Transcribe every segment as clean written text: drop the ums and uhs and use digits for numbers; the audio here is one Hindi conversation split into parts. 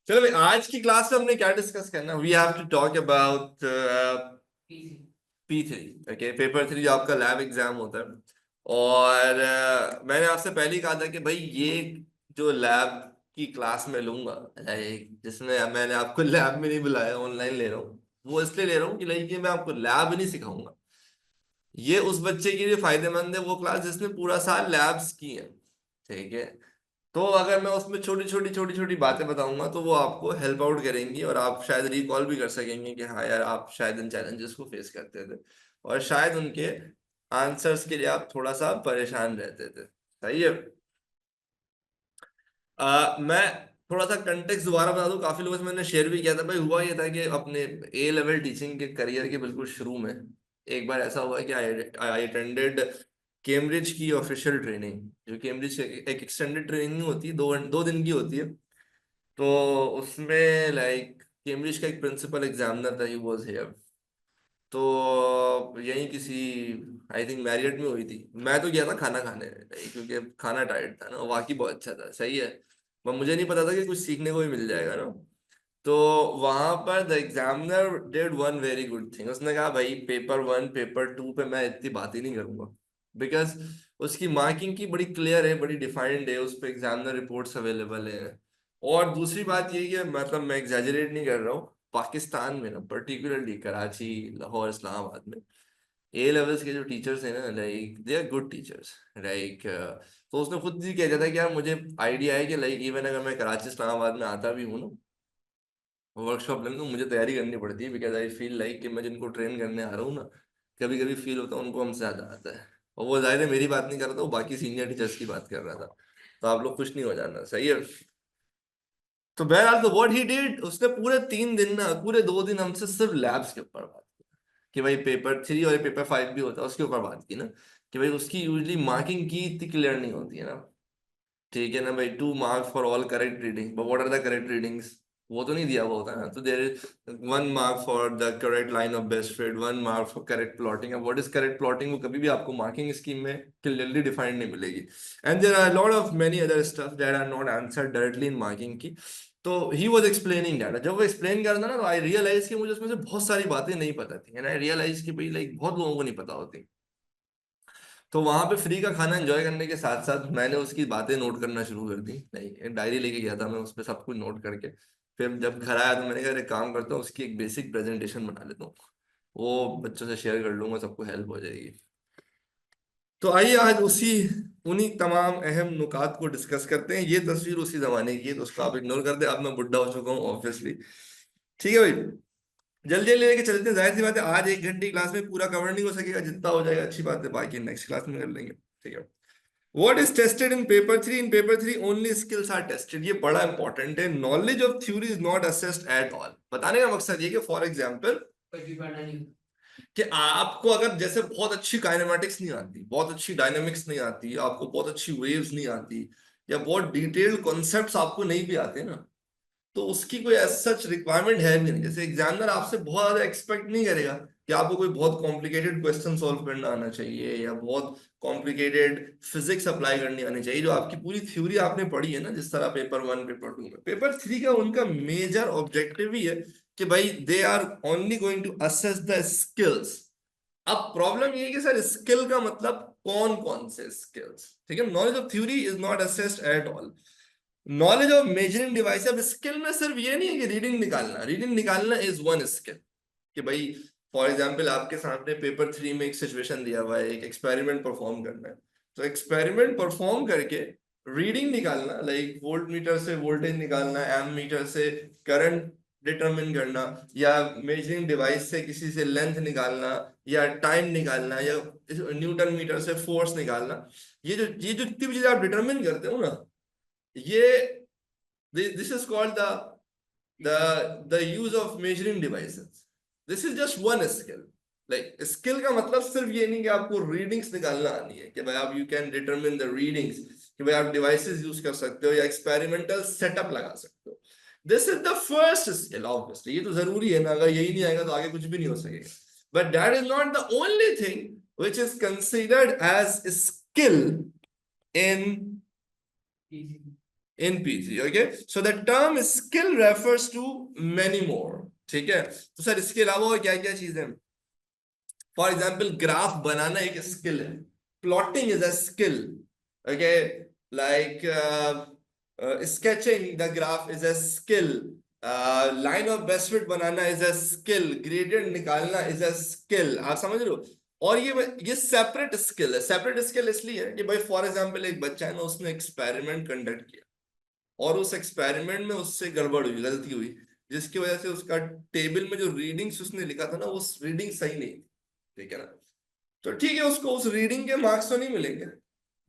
चलो भाई, आज की क्लास में हमने क्या डिस्कस करना, we have to talk about P3। Okay, paper 3 जो आपका लैब एग्जाम होता है। और मैंने आपसे पहले ही कहा था कि भाई ये जो लैब की क्लास में लूंगा, लाइक जिसमें मैंने आपको लैब में नहीं बुलाया, ऑनलाइन ले रहा हूँ। वो इसलिए ले रहा हूँ कि लाइक ये मैं आपको लैब नहीं सिखाऊंगा। ये उस बच्चे के लिए फायदेमंद है वो क्लास जिसने पूरा साल लैब्स की है। ठीक है। तो अगर मैं उसमें छोटी छोटी बातें बताऊंगा तो वो आपको हेल्प आउट करेंगी, और आप शायद रिकॉल भी कर सकेंगे कि हाँ यार, आप शायद इन चैलेंजेस को फेस करते थे, और शायद उनके आंसर्स के लिए आप थोड़ा सा परेशान रहते थे। सही है। मैं थोड़ा सा कंटेक्स्ट दोबारा बता दूं, काफी लोगों से मैंने शेयर भी किया था। भाई हुआ ये था कि अपने ए लेवल टीचिंग के करियर के बिल्कुल शुरू में एक बार ऐसा हुआ कि आई अटेंडेड कैम्ब्रिज की ऑफिशियल ट्रेनिंग। जो कैम्ब्रिज एक एक्सटेंडेड ट्रेनिंग होती है, दो दो दिन की होती है। तो उसमें लाइक कैम्ब्रिज का एक प्रिंसिपल एग्जामिनर था, ही वाज हियर। तो यही किसी, आई थिंक मैरियट में हुई थी। मैं तो गया था खाना खाने, क्योंकि खाना टाइट था ना, वाकई बहुत अच्छा था। सही है। पर मुझे नहीं पता था कि कुछ सीखने को भी मिल जाएगा ना। तो वहां पर the examiner did one very good thing. उसने कहा भाई पेपर 1 पेपर 2 पे मैं इतनी बात ही नहीं करूंगा, बिकॉज उसकी मार्किंग की बड़ी क्लियर है, बड़ी डिफाइंड है, उस पर एग्जामिनर रिपोर्ट्स अवेलेबल है। और दूसरी बात ये कि मतलब मैं एग्जैजरेट नहीं कर रहा हूँ, पाकिस्तान में ना, पर्टिकुलरली कराची, लाहौर, इस्लामाबाद में ए लेवल्स के जो टीचर्स हैं ना, like they are good teachers. Like तो उसने खुद भी कह दिया था कि यार मुझे आइडिया है कि लाइक इवन अगर मैं कराची इस्लामाबाद में आता भी हूँ ना वर्कशॉप लेने, तो मुझे तैयारी करनी पड़ती है, बिकॉज आई फील लाइक कि मैं जिनको ट्रेन करने आ रहा हूँ ना, कभी कभी फील होता है उनको हमसे ज्यादा आता है। और वो जाहिर है मेरी बात नहीं कर रहा था, वो बाकी सीनियर टीचर्स की बात कर रहा था। तो आप लोग खुश नहीं हो जाना। सही है। तो बहरहाल, तो व्हाट ही डिड, उसने पूरे 3 दिन ना, पूरे 2 दिन हमसे सिर्फ लैब्स के ऊपर बात की। कि भाई पेपर 3 और पेपर 5 भी होता है, उसके ऊपर बात की ना। कि भाई उसकी यूजली मार्किंग की इतनी क्लियर नहीं होती है ना। ठीक है ना भाई, 2 marks for all correct reading, but what are the correct readings? वो तो नहीं दिया हुआ होता ना। तो there is 1 mark for the correct line of best fit, 1 mark for correct plotting. अब व्हाट इज करेक्ट प्लॉटिंग, वो कभी भी आपको मार्किंग स्कीम में क्लियरली डिफाइंड नहीं मिलेगी। And there are lot of many other stuff that are not answered directly in marking की। तो ही वॉज एक्सप्लेनिंग दैट। जब वो एक्सप्लेन कर रहा था ना, तो आई रियलाइज कि मुझे उसमें से बहुत सारी बातें नहीं पता थी, एंड आई रियलाइज कि भाई लाइक बहुत लोगों को नहीं पता होती। तो वहां पे फ्री का खाना एंजॉय करने के साथ साथ मैंने उसकी बातें नोट करना शुरू कर दी। नहीं, एक डायरी लेके गया था मैं, उस पर सब कुछ नोट करके फिर जब घर आया तो मैंने कहा एक काम करता हूँ, उसकी एक बेसिक प्रेजेंटेशन बना लेता हूँ, वो बच्चों से शेयर कर लूंगा, सबको हेल्प हो जाएगी। तो आइए आज उन्हीं तमाम अहम नुकात को डिस्कस करते हैं। ये तस्वीर उसी जमाने की है, तो उसको आप इग्नोर कर दे, अब मैं बुढ़ा हो चुका हूँ ऑब्वियसली। ठीक है भाई, जल्दी जल्दी लेके चलते हैं। जाहिर सी बात है आज 1 घंटे की क्लास में पूरा कवर नहीं हो सकेगा, जितना हो जाएगा अच्छी बात है, बाकी नेक्स्ट क्लास में कर लेंगे। ठीक है। What is tested in paper 3? In paper 3 only skills are tested। ये बड़ा इंपॉर्टेंट है। Knowledge of theory is not assessed at all. बताने का मकसद ये कि फॉर एग्जाम्पल कि आपको अगर जैसे बहुत अच्छी काइनेमेटिक्स नहीं आती, बहुत अच्छी डायनेमिक्स नहीं आती, आपको बहुत अच्छी वेव्स नहीं आती, या बहुत डिटेल्ड कॉन्सेप्ट्स आपको नहीं भी आते ना, तो उसकी कोई सच रिक्वायरमेंट है भी नहीं। जैसे एग्जामिनर आपसे बहुत ज्यादा एक्सपेक्ट नहीं करेगा कि आपको कोई बहुत कॉम्प्लिकेटेड क्वेश्चन सॉल्व करना आना चाहिए, या बहुत कॉम्प्लिकेटेड फिजिक्स अप्लाई करनी आनी चाहिए, जो आपकी पूरी थ्योरी आपने पढ़ी है ना, जिस तरह पेपर 1 पेपर 2 में। पेपर 3 का उनका मेजर ऑब्जेक्टिव ही है कि भाई they are only going to assess the skills. अब प्रॉब्लम ये है कि सर स्किल का मतलब कौन कौन से स्किल्स? ठीक है, knowledge of theory is not assessed at all. Knowledge of measuring device, अब स्किल में सिर्फ ये नहीं है कि रीडिंग निकालना इज वन स्किल। कि भाई फॉर एग्जाम्पल आपके सामने पेपर 3 में एक सिचुएशन दिया हुआ है, एक एक्सपेरिमेंट परफॉर्म करना है। तो एक्सपेरिमेंट परफॉर्म करके रीडिंग निकालना, लाइक वोल्ट मीटर से वोल्टेज निकालना, एम मीटर से करंट डिटरमिन करना, या मेजरिंग डिवाइस से किसी से लेंथ निकालना, या टाइम निकालना, या न्यूटन मीटर से फोर्स निकालना, ये जो जितनी भी चीजें आप डिटरमिन करते हो ना, ये this is called the use of measuring devices. This is just one skill. Like skill का मतलब सिर्फ ये नहीं कि आपको रीडिंग्स निकालना आनी है, कि भाई आप you can determine the readings, कि भाई आप डिवाइसेस यूज कर सकते हो या एक्सपेरिमेंटल सेटअप लगा सकते हो। This is the first skill obviously, ये तो जरूरी है ना, अगर यही नहीं आएगा तो आगे कुछ भी नहीं हो सकेगा। But that is not the only thing which is considered as skill in in PG, okay. So the term skill refers to many more, ठीक है। तो सर इसके अलावा और क्या क्या चीजें, फॉर एग्जाम्पल ग्राफ बनाना एक स्किल है, plotting is a skill, okay, like sketching the graph is a skill, line of best fit banana is a skill, gradient निकालना इज अ स्किल, आप समझ रहे हो। और ये सेपरेट स्किल है। सेपरेट स्किल इसलिए है कि भाई फॉर एग्जाम्पल एक बच्चा है ना, उसने एक्सपेरिमेंट कंडक्ट किया और उस एक्सपेरिमेंट में उससे गड़बड़ हुई, गलती हुई, जिसकी वजह से उसका टेबल में जो रीडिंग्स उसने लिखा था ना, वो रीडिंग सही नहीं, ठीक है ना। तो ठीक है, उसको उस रीडिंग के मार्क्स तो नहीं मिलेंगे,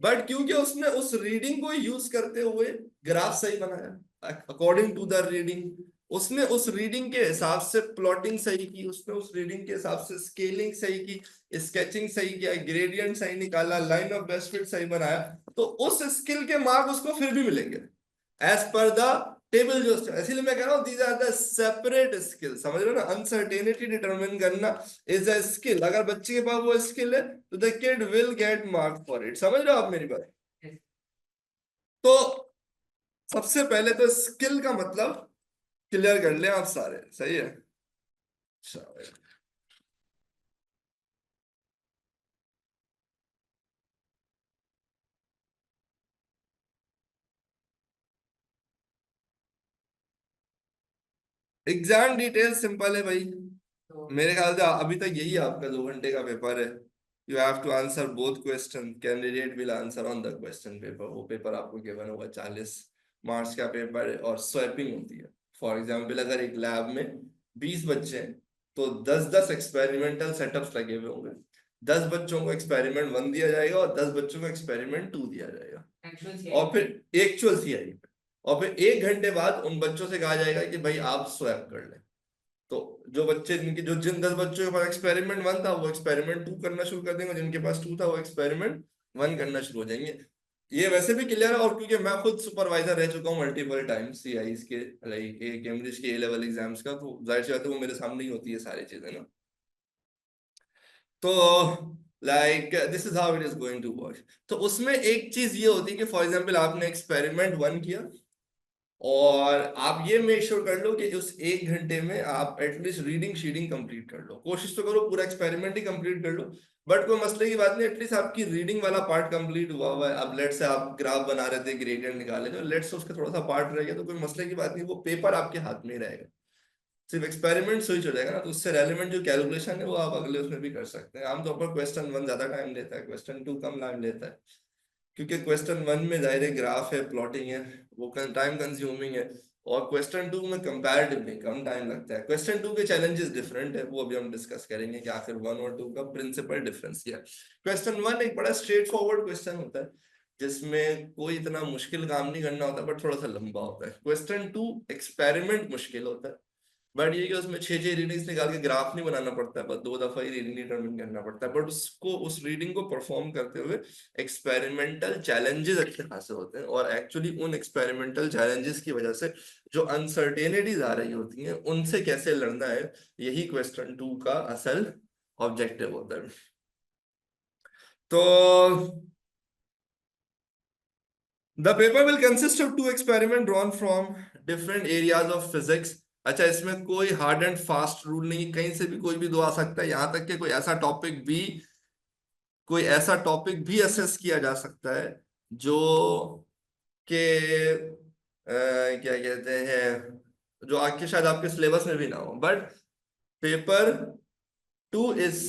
बट क्योंकि उसने उस रीडिंग को यूज करते हुए ग्राफ सही बनाया अकॉर्डिंग टू द रीडिंग, उसने उस रीडिंग के हिसाब से प्लॉटिंग सही की, उसने उस रीडिंग के हिसाब से स्केलिंग सही की, स्केचिंग सही किया, ग्रेडियंट सही निकाला, लाइन ऑफ बेस्ट फिट सही बनाया, तो उस स्किल के मार्क उसको फिर भी मिलेंगे एज पर द टेबल जो, इसीलिए मैं कह रहा हूं these are the separate skill, समझ रहे हो ना। अनसर्टेनिटी डिटरमिन करना इज अ स्किल, अगर बच्चे के पास वो स्किल है तो the kid will get marks for it, समझ रहे हो आप मेरी बात। तो सबसे पहले तो स्किल का मतलब क्लियर कर लें आप सारे, सही है। एग्जाम डिटेल सिंपल है भाई, मेरे ख्याल से अभी तक यही आपका 2 घंटे का पेपर है। You have to answer both question, candidate will answer on the question paper, वो पेपर आपको गिवन होगा, 40 मार्क्स का पेपर है और स्वैपिंग होती है। फॉर एग्जाम्पल अगर एक लैब में 20 बच्चे हैं तो 10-10 एक्सपेरिमेंटल सेटअप्स लगे हुए होंगे, 10 बच्चों को एक्सपेरिमेंट 1 दिया जाएगा और 10 बच्चों को एक्सपेरिमेंट 2 दिया जाएगा, और फिर एक्चुअल सीआई, और फिर 1 घंटे बाद उन बच्चों से कहा जाएगा कि भाई आप स्वैप कर लें। तो जो बच्चे जिनके जो जिन 10 बच्चों के पास एक्सपेरिमेंट 1 था वो एक्सपेरिमेंट 2 करना शुरू कर देंगे, जिनके पास 2 था वो एक्सपेरिमेंट 1 करना शुरू हो जाएंगे। ये वैसे भी क्लियर है, और क्योंकि मैं खुद सुपरवाइजर रह चुका हूँ मल्टीपल टाइम्स सीआईज के, लाइक कैम्ब्रिज के A लेवल एग्जाम्स का, तो जाहिर सी बात है वो मेरे सामने ही होती है सारी चीजें ना। तो like this is how it is going to work. तो उसमें एक चीज ये होती है कि फॉर एग्जाम्पल आपने एक्सपेरिमेंट 1 किया, और आप ये मेक श्योर कर लो कि उस 1 घंटे में आप एटलीस्ट रीडिंग शीडिंग कंप्लीट कर लो, कोशिश तो करो पूरा एक्सपेरिमेंट ही कंप्लीट कर लो, बट कोई मसले की बात नहीं, एटलीस्ट आपकी रीडिंग वाला पार्ट कंप्लीट हुआ हुआ है। अब लेट से आप ग्राफ बना रहे थे, ग्रेडियंट निकाले थे, लेट से उसका थोड़ा सा पार्ट रह गया, तो कोई मसले की बात नहीं, वो पेपर आपके हाथ में ही रहेगा, सिर्फ एक्सपेरिमेंट स्विच हो जाएगा ना, तो उससे रेलिवेंट जो कैलकुलेशन है वो आप अगले उसमें भी कर सकते हैं। आमतौर पर क्वेश्चन 1 ज्यादा टाइम लेता है, क्वेश्चन 2 कम टाइम लेता है, क्योंकि क्वेश्चन 1 में जाहिर है ग्राफ है, प्लॉटिंग है, वो टाइम कंज्यूमिंग है, और क्वेश्चन 2 में कंपैरेटिवली कम टाइम लगता है। क्वेश्चन 2 के चैलेंजेस डिफरेंट है, वो अभी हम डिस्कस करेंगे कि आखिर 1 और 2 का प्रिंसिपल डिफरेंस क्या है। क्वेश्चन 1 एक बड़ा स्ट्रेट फॉरवर्ड क्वेश्चन होता है, जिसमें कोई इतना मुश्किल काम नहीं करना होता, बट थोड़ा सा लंबा होता है। क्वेश्चन 2 एक्सपेरिमेंट मुश्किल होता है, बट ये कि उसमें 6-6 रीडिंग्स निकाल के ग्राफ नहीं बनाना पड़ता है, बस 2 दफा ही रीडिंग डिटरमिन करना पड़ता है, बट उसको उस रीडिंग को परफॉर्म करते हुए एक्सपेरिमेंटल चैलेंजेस अच्छे खासे होते हैं, और एक्चुअली उन एक्सपेरिमेंटल चैलेंजेस की वजह से जो अनसर्टेनिटीज आ रही होती हैं उनसे कैसे लड़ना है, यही क्वेश्चन 2 का असल ऑब्जेक्टिव होता है। तो the paper will consist of 2 experiment drawn from different areas of physics. अच्छा, इसमें कोई हार्ड एंड फास्ट रूल नहीं, कहीं से भी कोई भी दो आ सकता है, यहां तक कि कोई ऐसा टॉपिक भी असेस किया जा सकता है जो कि क्या कहते हैं, जो आके शायद आपके सिलेबस में भी ना हो, but paper 2 is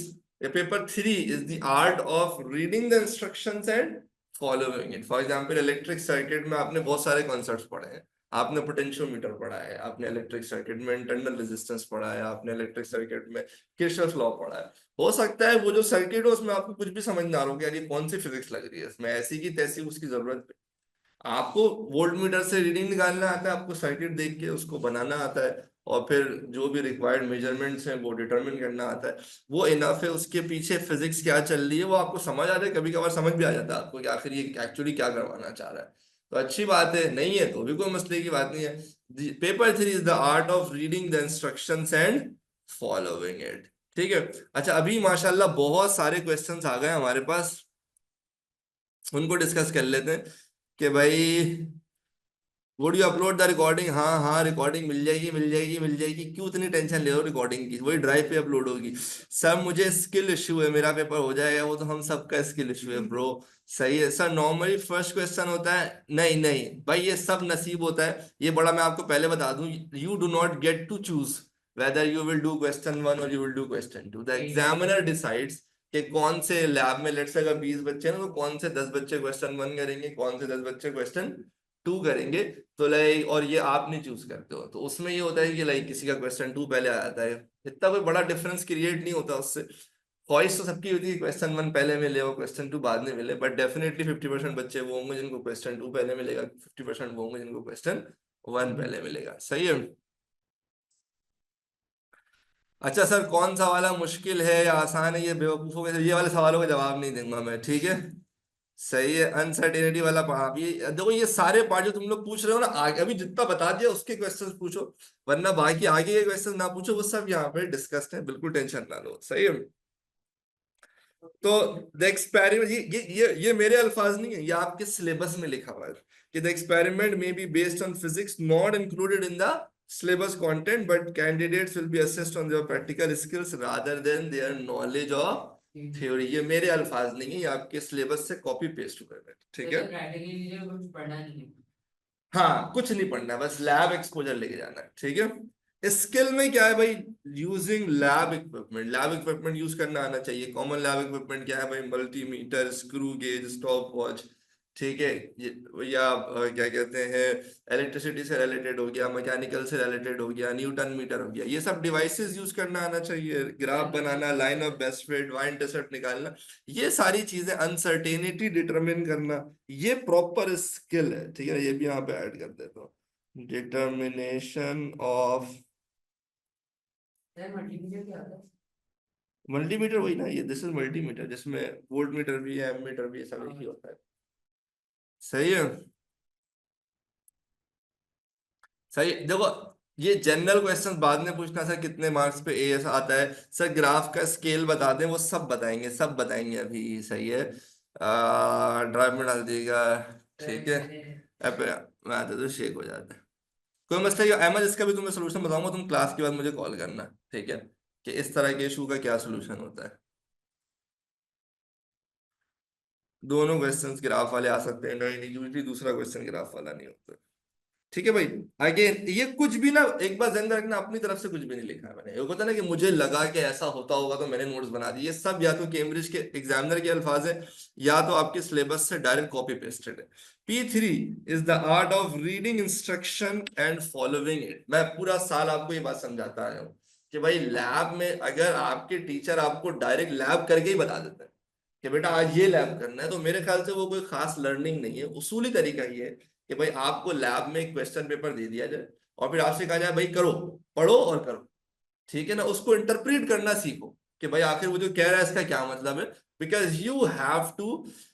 paper 3 is the art of reading the instructions and following it. For example electric circuit में आपने बहुत सारे कॉन्सेप्ट्स पढ़े हैं, आपने पोटेंशियोमीटर पढ़ा है, आपने इलेक्ट्रिक सर्किट में इंटरनल रेजिस्टेंस पढ़ा है, आपने इलेक्ट्रिक सर्किट में किरचॉफ लॉ पढ़ा है। हो सकता है वो जो सर्किट हो उसमें आपको कुछ भी समझ ना आ रहा हो कि यार ये कौन सी फिजिक्स लग रही है इसमें, ऐसी की तैसी उसकी जरूरत, आपको वोल्ट मीटर से रीडिंग निकालना आता है, आपको सर्किट देख के उसको बनाना आता है, और फिर जो भी रिक्वायर्ड मेजरमेंट्स हैं वो डिटरमिन करना आता है, वो इनफ है। उसके पीछे फिजिक्स क्या चल रही है वो आपको समझ आ रहा है, कभी कभार समझ भी आ जाता है आपको कि आखिर ये एक्चुअली क्या करवाना चाह रहा है, तो अच्छी बात है, नहीं है तो भी कोई मसले की बात नहीं है। Paper 3 is the art of reading the instructions and following it, ठीक है। अच्छा, अभी माशाल्लाह बहुत सारे क्वेश्चंस आ गए हमारे पास, उनको डिस्कस कर लेते हैं कि भाई would you upload the recording, हाँ हाँ रिकॉर्डिंग मिल जाएगी मिल जाएगी मिल जाएगी, क्यों इतनी टेंशन ले रहे हो रिकॉर्डिंग की, वही ड्राइव पे अपलोड होगी। सर मुझे स्किल इशू है, मेरा पेपर हो जाएगा, वो तो हम सबका स्किल इशू है ब्रो। सही है सर, नॉर्मली फर्स्ट क्वेश्चन होता है, नहीं नहीं भाई ये सब नसीब होता है, ये बड़ा मैं आपको पहले बता दूं, you do not get to choose whether you will do question one और you will do question two, the examiner decides कि कौन से लैब में, लेट्स से अगर 20 बच्चे हैं ना, तो कौन से 10 बच्चे क्वेश्चन वन करेंगे, कौन से 10 बच्चे क्वेश्चन टू करेंगे। तो लाइक, और ये आप नहीं चूज करते हो, तो उसमें ये होता है कि लाइक किसी का क्वेश्चन टू पहले आ जाता है, इतना कोई बड़ा डिफरेंस क्रिएट नहीं होता उससे। ख्वाहिश तो सबकी होती है क्वेश्चन वन पहले मिले और क्वेश्चन टू बाद में मिले, बट डेफिनेटली 50% बच्चे वो होंगे जिनको क्वेश्चन टू पहले मिलेगा, 50% वो होंगे जिनको क्वेश्चन वन पहले मिलेगा। सही है। अच्छा सर, कौन सा वाला मुश्किल है या आसान है, ये बेवकूफों के ये वाले सवालों का जवाब नहीं दूंगा मैं, ठीक है। सही है, अनसर्टेनिटी वाला पार्ट, ये देखो ये सारे पार्ट जो तुम लोग पूछ रहे हो ना, आगे अभी जितना बता दिया उसके क्वेश्चंस पूछो, वरना बाकी आगे के क्वेश्चन ना पूछो, वो सब यहाँ पे डिस्कस्ड है, बिल्कुल टेंशन ना लो। सही है। तो द एक्सपेरिमेंट, ये मेरे अल्फाज नहीं है, ये आपके सिलेबस में लिखा हुआ है कि the experiment may be based on physics not included in the syllabus content, but candidates will be assessed on their practical skills rather than their knowledge of theory। ये मेरे अल्फाज नहीं है, ये आपके सिलेबस से कॉपी पेस्ट हुए हैं, ठीक है। कुछ पढ़ना नहीं है, हाँ कुछ नहीं पढ़ना है, बस लैब एक्सपोजर लेके जाना है, ठीक है। स्किल में क्या है भाई, using lab equipment, lab equipment use करना आना चाहिए। कॉमन लैब इक्विपमेंट क्या है भाई, multimeter, screw gauge, stop watch, ठीक है। या क्या कहते हैं, इलेक्ट्रिसिटी से रिलेटेड हो गया, मैकेनिकल से रिलेटेड हो गया, न्यूटन मीटर हो गया, ये सब डिवाइसेस यूज करना आना चाहिए। ग्राफ बनाना, line of best fit, y intercept निकालना, ये सारी चीजें, अनसर्टेनिटी डिटरमिन करना, ये प्रॉपर स्किल है, ठीक है। ये भी यहाँ पे ऐड कर देता हूँ, डिटर्मिनेशन ऑफ। मल्टीमीटर क्या होता है? मल्टीमीटर वही ना, ये दिस इज मल्टीमीटर, जिसमें वोल्ट मीटर भी है, एमीटर भी है, सब एक ही होता है। सही है। सही, देखो ये जनरल क्वेश्चन बाद में पूछना सर कितने मार्क्स पे ए ऐसा आता है, सर ग्राफ का स्केल बता दें, वो सब बताएंगे, सब बताएंगे अभी। सही है, ड्राइव में डाल दिएगा, ठीक है। अब मैं तो शेक हो जाता है, कोई मसला नहीं अहमद, इसका भी तुम्हें सोल्यूशन बताऊंगा, तुम क्लास के बाद मुझे कॉल करना, ठीक है, कि इस तरह के इशू का क्या सोल्यूशन होता है। दोनों क्वेश्चंस ग्राफ वाले आ सकते हैं, नहीं यूजली दूसरा क्वेश्चन ग्राफ वाला नहीं होता, ठीक है भाई। अगेन ये कुछ भी ना, एक बार ध्यान रखना, अपनी तरफ से कुछ भी नहीं लिखा है मैंने, ये होता है ना कि मुझे लगा कि ऐसा होता होगा तो मैंने नोट्स बना दिए, ये सब या तो कैम्ब्रिज के एग्जामिनर के अल्फाज है, या तो आपके सिलेबस से डायरेक्ट कॉपी पेस्टेड है। P3 is the art of reading instruction and following it. मैं पूरा साल आपको ये बात समझाता आया हूँ कि भाई लैब में अगर आपके टीचर आपको डायरेक्ट लैब करके ही बता देते हैं कि बेटा आज ये लैब करना है, तो मेरे ख्याल से वो कोई खास लर्निंग नहीं है। उसूली तरीका ये है कि भाई आपको लैब में एक क्वेश्चन पेपर दे दिया जाए और फिर आपसे कहा जाए भाई करो, पढ़ो और करो, ठीक है ना, उसको इंटरप्रेट करना सीखो कि भाई आखिर वो जो कह रहा है इसका क्या मतलब है। Because you have to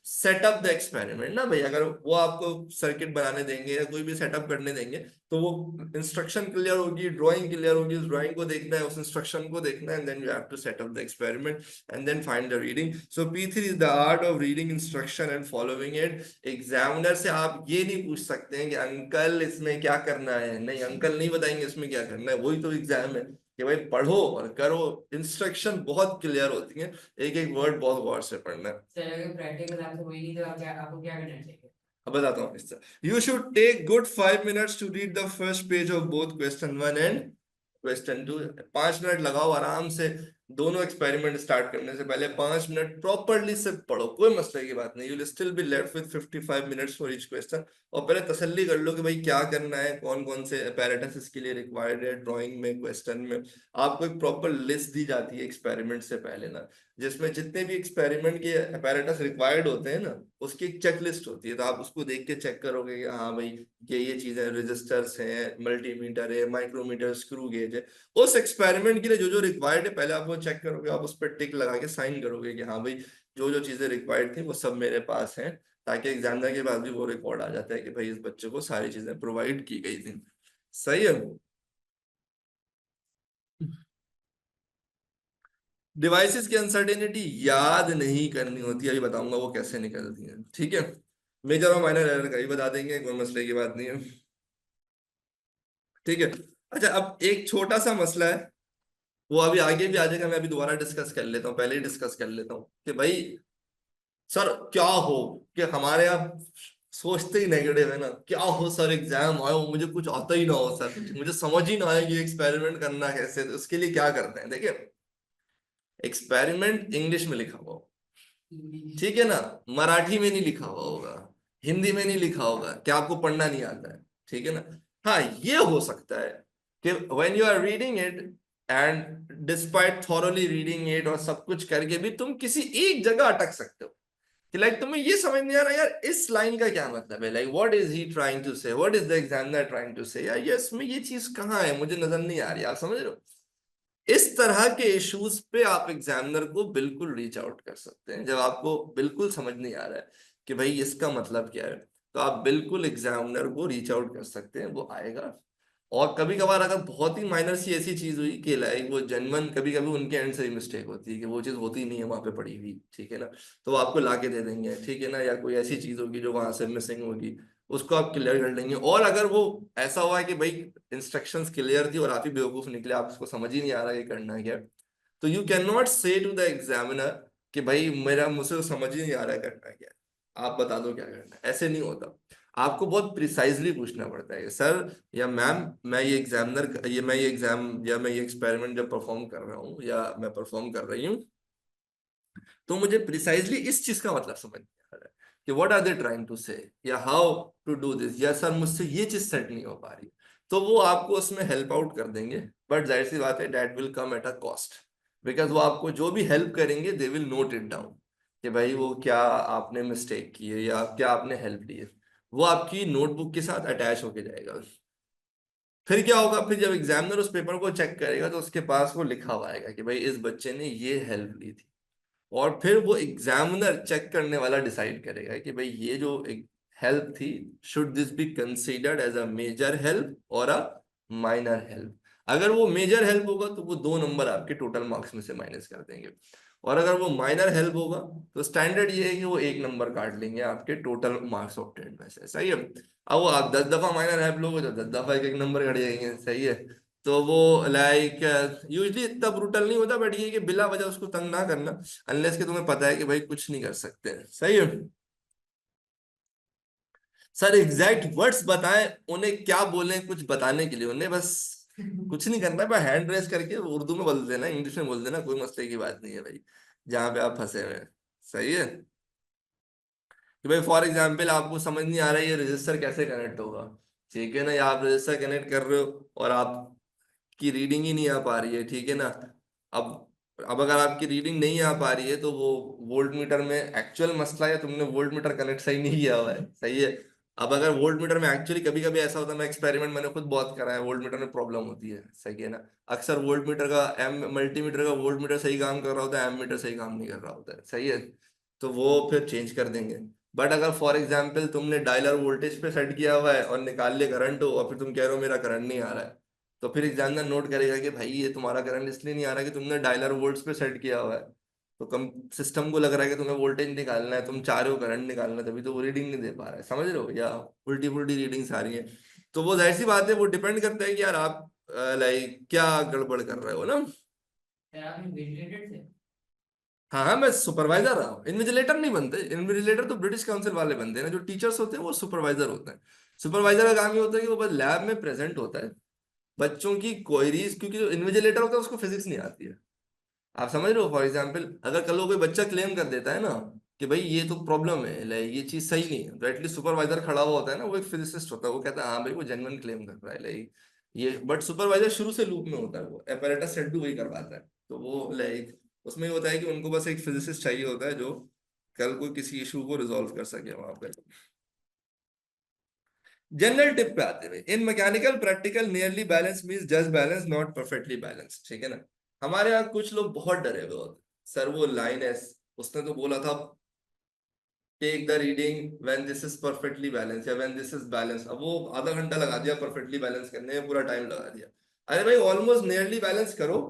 setup the experiment ना भाई, अगर वो आपको सर्किट बनाने देंगे या कोई भी सेटअप करने देंगे, तो वो इंस्ट्रक्शन क्लियर होगी, ड्राइंग क्लियर होगी, उस ड्राइंग को देखना है, उस इंस्ट्रक्शन को देखना है, and then you have to setup the experiment and then find the reading. So P3 is the art of reading instruction and following it. Examiner से आप ये नहीं पूछ सकते हैं कि अंकल इसमें क्या करना है, नहीं अंकल नहीं बताएंगे इसमें क्या करना है, वही तो एग्जाम है कि भाई पढ़ो और करो। इंस्ट्रक्शन बहुत क्लियर होती है, एक एक वर्ड बहुत गौर से पढ़ना है। सर अगर प्रैक्टिकल आपसे वही नहीं तो आपको क्या करना चाहिए? अब बताता हूँ इससे, you should take good 5 minutes to read the first page of both question one and question two. 5 minute लगाओ आराम से, दोनों एक्सपेरिमेंट स्टार्ट करने से पहले 5 मिनट प्रॉपरली सिर्फ पढ़ो, कोई मसले की बात नहीं, you will still be left with 55 minutes for each question. और पहले तसल्ली कर लो कि भाई क्या करना है, कौन कौन से apparatus इसके लिए रिक्वायर्ड है, ड्राइंग में, क्वेश्चन में। आपको एक प्रॉपर लिस्ट दी जाती है एक्सपेरिमेंट से पहले ना, जिसमें जितने भी एक्सपेरिमेंट के apparatus रिक्वायर्ड होते हैं ना, उसकी एक चेकलिस्ट होती है, तो आप उसको देख के चेक करोगे कि हाँ भाई ये चीजें, रजिस्टर्स हैं, मल्टीमीटर है, माइक्रोमीटर, स्क्रू गेज है। उस एक्सपेरिमेंट के लिए जो जो रिक्वायर्ड है पहले आप वो चेक करोगे, आप उस पर टिक लगा के साइन करोगे कि हाँ भाई जो जो चीजें रिक्वायर्ड थी वो सब मेरे पास हैं, ताकि एग्जामिनर के पास भी वो रिकॉर्ड आ जाता है कि भाई इस बच्चे को सारी चीजें प्रोवाइड की गई थी। सही है। डिवाइसेस की अनसर्टेनिटी याद नहीं करनी होती, अभी बताऊंगा वो कैसे निकलती है, ठीक है। मेजर और माइनर एरर का ही बता देंगे, कोई मसले की बात नहीं है। ठीक है। अच्छा, अब एक छोटा सा मसला है, वो अभी आगे भी आ जाएगा, मैं अभी दोबारा डिस्कस कर लेता हूँ, पहले ही डिस्कस कर लेता हूँ कि भाई सर क्या हो, कि हमारे यहाँ सोचते ही नेगेटिव है ना, क्या हो सर एग्जाम आयो मुझे कुछ आता ही ना हो सर, मुझे समझ ही ना आए कि एक्सपेरिमेंट करना कैसे, तो उसके लिए क्या करते हैं देखिए, एक्सपेरिमेंट इंग्लिश में लिखा हुआ हो, ठीक है ना, मराठी में नहीं लिखा हुआ होगा, हिंदी में नहीं लिखा होगा, क्या आपको पढ़ना नहीं आता है, ठीक है ना। हाँ, ये हो सकता है कि when you are reading it and despite thoroughly reading it और सब कुछ करके भी तुम किसी एक जगह अटक सकते हो कि लाइक तुम्हें ये समझ नहीं आ रहा यार इस लाइन का क्या मतलब है, like what is he trying to say, what is the examiner trying to say, यार ये इसमें ये चीज कहाँ है मुझे नजर नहीं आ रही, आप समझ रहे हो। इस तरह के इश्यूज पे आप एग्जामिनर को बिल्कुल रीच आउट कर सकते हैं, जब आपको बिल्कुल समझ नहीं आ रहा है कि भाई इसका मतलब क्या है, तो आप बिल्कुल एग्जामिनर को रीच आउट कर सकते हैं, वो आएगा। और कभी कभार अगर बहुत ही माइनर सी ऐसी चीज हुई कि लाइक वो जेन्युइन, कभी कभी उनके एंड से ही मिस्टेक होती है कि वो चीज होती नहीं है वहां पे पड़ी हुई, ठीक है ना, तो वो आपको ला के दे देंगे, ठीक है ना, या कोई ऐसी चीज होगी जो वहां से मिसिंग होगी, उसको आप क्लियर कर लेंगे। और अगर वो ऐसा हुआ है कि भाई इंस्ट्रक्शंस क्लियर थी और आप ही बेवकूफ निकले, आप उसको समझ ही नहीं आ रहा है कि करना है क्या, तो यू कैन नॉट से टू द एग्जामिनर कि भाई मेरा मुझसे तो समझ ही नहीं आ रहा है करना है क्या, आप बता दो क्या करना है, ऐसे नहीं होता। आपको बहुत प्रिसाइजली पूछना पड़ता है, सर या मैम मैं ये एग्जामिनर, ये मैं ये एग्जाम या मैं ये एक्सपेरिमेंट जब परफॉर्म कर रहा हूँ या मैं परफॉर्म कर रही हूँ, तो मुझे प्रिसाइजली इस चीज का मतलब समझ नहीं आ रहा है कि what are they trying to say, या हाउ टू डू दिस, या सर मुझसे ये चीज सेट नहीं हो पा रही, तो वो आपको उसमें हेल्प आउट कर देंगे। बट जाहिर सी बात है that will come at a cost, because वो आपको जो भी हेल्प करेंगे they will note it down कि भाई वो क्या आपने मिस्टेक की है या क्या आपने हेल्प ली है, वो आपकी नोटबुक के साथ अटैच होके जाएगा। फिर क्या होगा, फिर जब एग्जामिनर उस पेपर को चेक करेगा तो उसके पास वो लिखा हुआ आएगा कि भाई इस बच्चे ने ये हेल्प ली थी। और फिर वो एग्जामिनर चेक करने वाला डिसाइड करेगा कि भाई ये जो हेल्प थी, should this be considered as a major help और अ माइनर हेल्प। अगर वो मेजर हेल्प होगा तो वो 2 नंबर आपके टोटल मार्क्स में से माइनस कर देंगे, और अगर वो माइनर हेल्प होगा तो स्टैंडर्ड ये है कि वो 1 नंबर काट लेंगे आपके टोटल मार्क्स ऑब्टेन्ड में से, सही है। अब वो आप 10 दफा माइनर हेल्प लोगे तो 10 दफा एक एक नंबर कट जाएंगे, सही है। तो वो लाइक यूजली इतना ब्रूटल नहीं होता, बट ये है कि बिला वजह उसको तंग ना करना, अनलेस कि तुम्हें पता है कि भाई कुछ नहीं कर सकते हैं, सही है। सर एग्जैक्ट वर्ड्स बताएं, उन्हें क्या बोले कुछ बताने के लिए, उन्हें बस कुछ नहीं करना है, बस हैंड रेस करके उर्दू में बोल देना, इंग्लिश में बोल देना, कोई मसले की बात नहीं है भाई, जहाँ पे आप फंसे हुए हैं, सही है। कि भाई फॉर एग्जाम्पल आपको समझ नहीं आ रहा है ये रजिस्टर कैसे कनेक्ट होगा, ठीक है ना, या आप रजिस्टर कनेक्ट कर रहे हो और आपकी रीडिंग ही नहीं आ पा रही है, ठीक है ना। अब अब अगर आपकी रीडिंग नहीं आ पा रही है तो वो वोल्ट मीटर में एक्चुअल मसला है, तुमने वोल्ट मीटर कनेक्ट सही नहीं किया हुआ है, सही है। अब अगर वोल्ट मीटर में एक्चुअली कभी कभी ऐसा होता है, मैं एक्सपेरिमेंट मैंने खुद बहुत करा है, वोल्ट मीटर में प्रॉब्लम होती है, सही है ना। अक्सर वोल्ट मीटर का एम मल्टीमीटर का वोल्ट मीटर सही काम कर रहा होता है, एम मीटर सही काम नहीं कर रहा होता है, सही है। तो वो फिर चेंज कर देंगे। बट अगर फॉर एग्जाम्पल तुमने डायलर वोल्टेज पे सेट किया हुआ है और निकाल लिया करंट हो, और फिर तुम कह रहे हो मेरा करंट नहीं आ रहा है, तो फिर एग्जामिनर नोट करेगा कि भाई ये तुम्हारा करंट इसलिए नहीं आ रहा कि तुमने डायलर वोल्ट्स पे सेट किया हुआ है, तो कम सिस्टम को लग रहा है कि तुम्हें वोल्टेज निकालना है, तुम चाह रहे हो करंट निकालना है, तभी तो वो रीडिंग नहीं दे पा रहा है, समझ रहे हो, या उल्टी पुल्टी रीडिंग्स आ रही है। तो वो जाहिर सी बात है, वो डिपेंड करता है कि यार आप लाइक क्या गड़बड़ कर रहे हो ना। हाँ हाँ, मैं सुपरवाइजर रहा हूँ, इन्विजिलेटर नहीं बनते, इन्विजिलेटर तो ब्रिटिश काउंसिल वाले बनते हैं ना, जो टीचर्स होते हैं वो सुपरवाइजर होते हैं। सुपरवाइजर का काम ये होता है कि वो बस लैब में प्रेजेंट होता है, बच्चों की क्वेरीज, क्योंकि जो इन्विजिलेटर होता है उसको फिजिक्स नहीं आती है, आप समझ रहे हो। फॉर एग्जाम्पल अगर कल को कोई बच्चा क्लेम कर देता है ना कि भाई ये तो प्रॉब्लम है, लाइक ये चीज सही नहीं है, तो एटलीस्ट सुपरवाइजर खड़ा हुआ होता है ना, वो एक फिजिसिस्ट होता है, वो कहता है हाँ भाई वो जेन्युइन क्लेम कर रहा है, लाइक ये, बट सुपरवाइजर शुरू से लूप में होता है, वो apparatus सेट भी वही करवाता है, तो वो लाइक उसमें ये होता है कि उनको बस एक फिजिसिस्ट चाहिए होता है जो कल कोई किसी इशू को रिजॉल्व कर सके वहां पे। जनरल टिप पे आते हुए, इन mechanical practical nearly balance means just balance not perfectly balance, ठीक है ना। हमारे यहाँ कुछ लोग बहुत डरे हुए होते हैं, सर वो लाइन है, उसने तो बोला था take the reading when this is perfectly balance या व्हेन दिस इज बैलेंस, अब वो आधा घंटा लगा दिया परफेक्टली बैलेंस करने में, पूरा टाइम लगा दिया। अरे भाई ऑलमोस्ट नियरली बैलेंस करो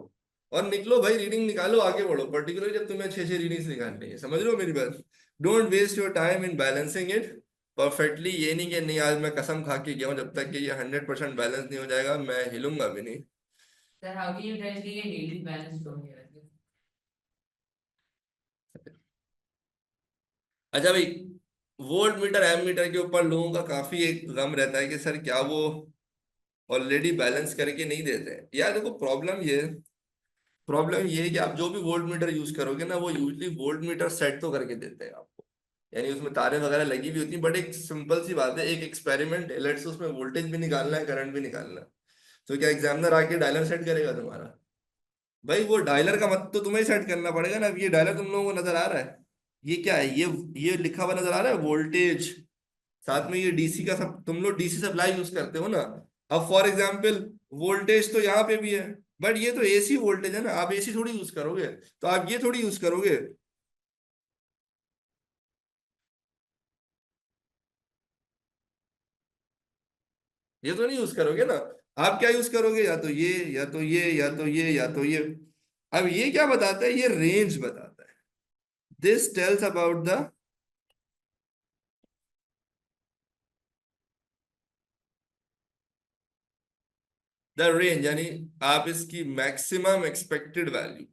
और निकलो भाई, रीडिंग निकालो, आगे बढ़ो, पर्टिकुलरली जब तुम्हें 6 6 रीडिंग्स निकालनी है, समझ लो मेरी बात। Don't waste your time in balancing it, perfectly ये नहीं कि नहीं आज मैं कसम खा के गया हूँ, जब तक कि ये 100% बैलेंस नहीं हो जाएगा मैं हिलूंगा भी नहीं। Sir, how can you tell कि ये neatly balanced हो गया है? अच्छा भाई, वोल्ट मीटर एम मीटर के ऊपर लोगों का काफी एक गम रहता है कि सर क्या वो ऑलरेडी बैलेंस करके नहीं देते हैं यार। देखो प्रॉब्लम ये है कि आप जो भी वोल्ट मीटर यूज करोगे ना, वो यूजली वोल्ट मीटर सेट तो करके देते हैं आपको, यानी उसमें तारें वगैरह लगी हुई होती हैं। बट एक सिंपल सी बात है, एक एक्सपेरिमेंट है, लेट्स से उसमें वोल्टेज भी निकालना है, करंट भी निकालना है, तो क्या एग्जामिनर आके डायलर सेट करेगा तुम्हारा? भाई वो डायलर का मत तो तुम्हें सेट करना पड़ेगा ना। अब ये डायलर तुम लोगों को नजर आ रहा है, ये क्या है, ये लिखा हुआ नजर आ रहा है वोल्टेज, साथ में ये डीसी का सब, तुम लोग डीसी सप्लाई यूज करते हो ना। अब फॉर एग्जाम्पल वोल्टेज तो यहाँ पे भी है, बट ये तो एसी वोल्टेज है ना, आप एसी थोड़ी यूज करोगे, तो आप ये थोड़ी यूज करोगे, ये तो नहीं यूज करोगे ना। आप क्या यूज करोगे, या तो ये या तो ये या तो ये या तो ये। अब ये क्या बताता है, ये रेंज बताता है। This tells about the range, यानी आप इसकी मैक्सिमम एक्सपेक्टेड वैल्यू।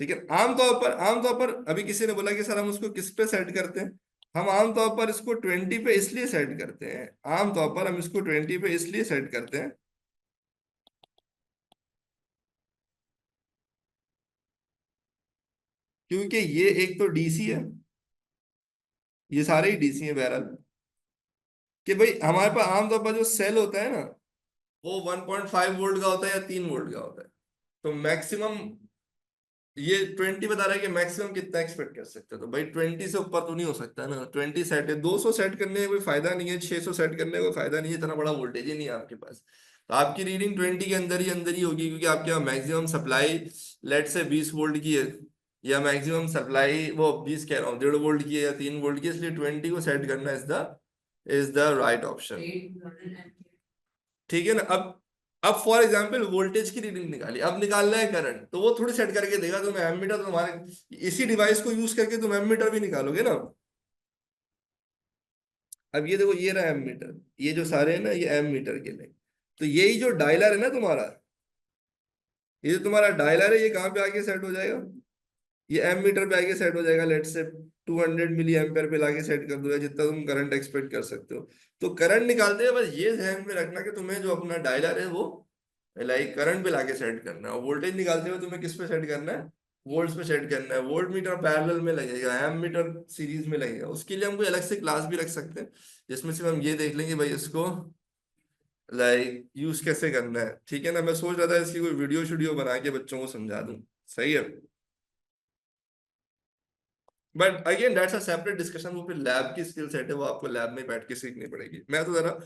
ठीक है, आमतौर पर अभी किसी ने बोला कि सर हम उसको किस पे सेट करते हैं, हम आमतौर पर इसको 20 पे इसलिए सेट करते हैं, आमतौर पर हम इसको 20 पे इसलिए सेट करते हैं क्योंकि ये एक तो डीसी है, ये सारे ही डीसी है बहरहाल, कि भाई हमारे पास आमतौर पर जो सेल होता है ना, वो 1.5 वोल्ट का होता है या 3 वोल्ट का होता है। तो मैक्सिमम ये 20 बता रहा है कि मैक्सिमम कितना एक्सपेक्ट कर सकते हो, तो भाई 20 से ऊपर तो नहीं हो सकता ना। 20 सेट है, 200 सेट करने में कोई फायदा नहीं है, 600 सेट करने में कोई फायदा नहीं है, इतना बड़ा वोल्टेज ही नहीं है आपके पास। तो आपकी रीडिंग 20 के अंदर ही होगी, क्योंकि आपके यहाँ मैक्सिमम सप्लाई लेट से 20 वोल्ट की है, या मैक्सिमम सप्लाई वो 20 कह रहा हूँ 1.5 वोल्ट की है या 3 वोल्ट की है, इसलिए 20 को सेट करना is the right option. 800 ampere. ठीक है ना। अब फॉर एग्जाम्पल वोल्टेज की रीडिंग निकाली, अब निकालना है करंट, तो वो थोड़ी सेट करके देगा तुम्हें एमीटर, तो तुम्हारे इसी डिवाइस को यूज करके तुम एमीटर भी निकालोगे ना। अब ये देखो, ये रहा एमीटर, ये जो सारे हैं ना ये एमीटर के लिए, तो यही जो डायलर है ना तुम्हारा, ये जो तुम्हारा डायलर है, ये कहाँ पे आके सेट हो जाएगा, ये एमीटर पे आके सेट हो जाएगा। लेट से 200 मिली एम्पेयर पे लाके सेट कर दो, या जितना तुम करंट एक्सपेक्ट कर सकते हो। तो करंट निकालते हैं, बस ये ध्यान में रखना कि तुम्हें जो अपना डायलर है वो लाइक करंट पे लाके सेट करना है, और वोल्टेज निकालते हुए तुम्हें किस पे सेट करना है, वोल्ट्स पे सेट करना है। वोल्ट मीटर पैरेलल में लगेगा, एम मीटर सीरीज में लगेगा, उसके लिए हम कोई अलग से क्लास भी रख सकते हैं, जिसमें सिर्फ हम ये देख लेंगे भाई इसको लाइक यूज कैसे करना है। ठीक है ना, मैं सोच रहा था इसकी कोई वीडियो वीडियो बना के बच्चों को समझा दूं। सही है, but again that's a separate discussion, वो फिर लैब की स्किल सेट है, वो आपको लैब में बैठ के सीखनी पड़ेगी। मैं तो जरा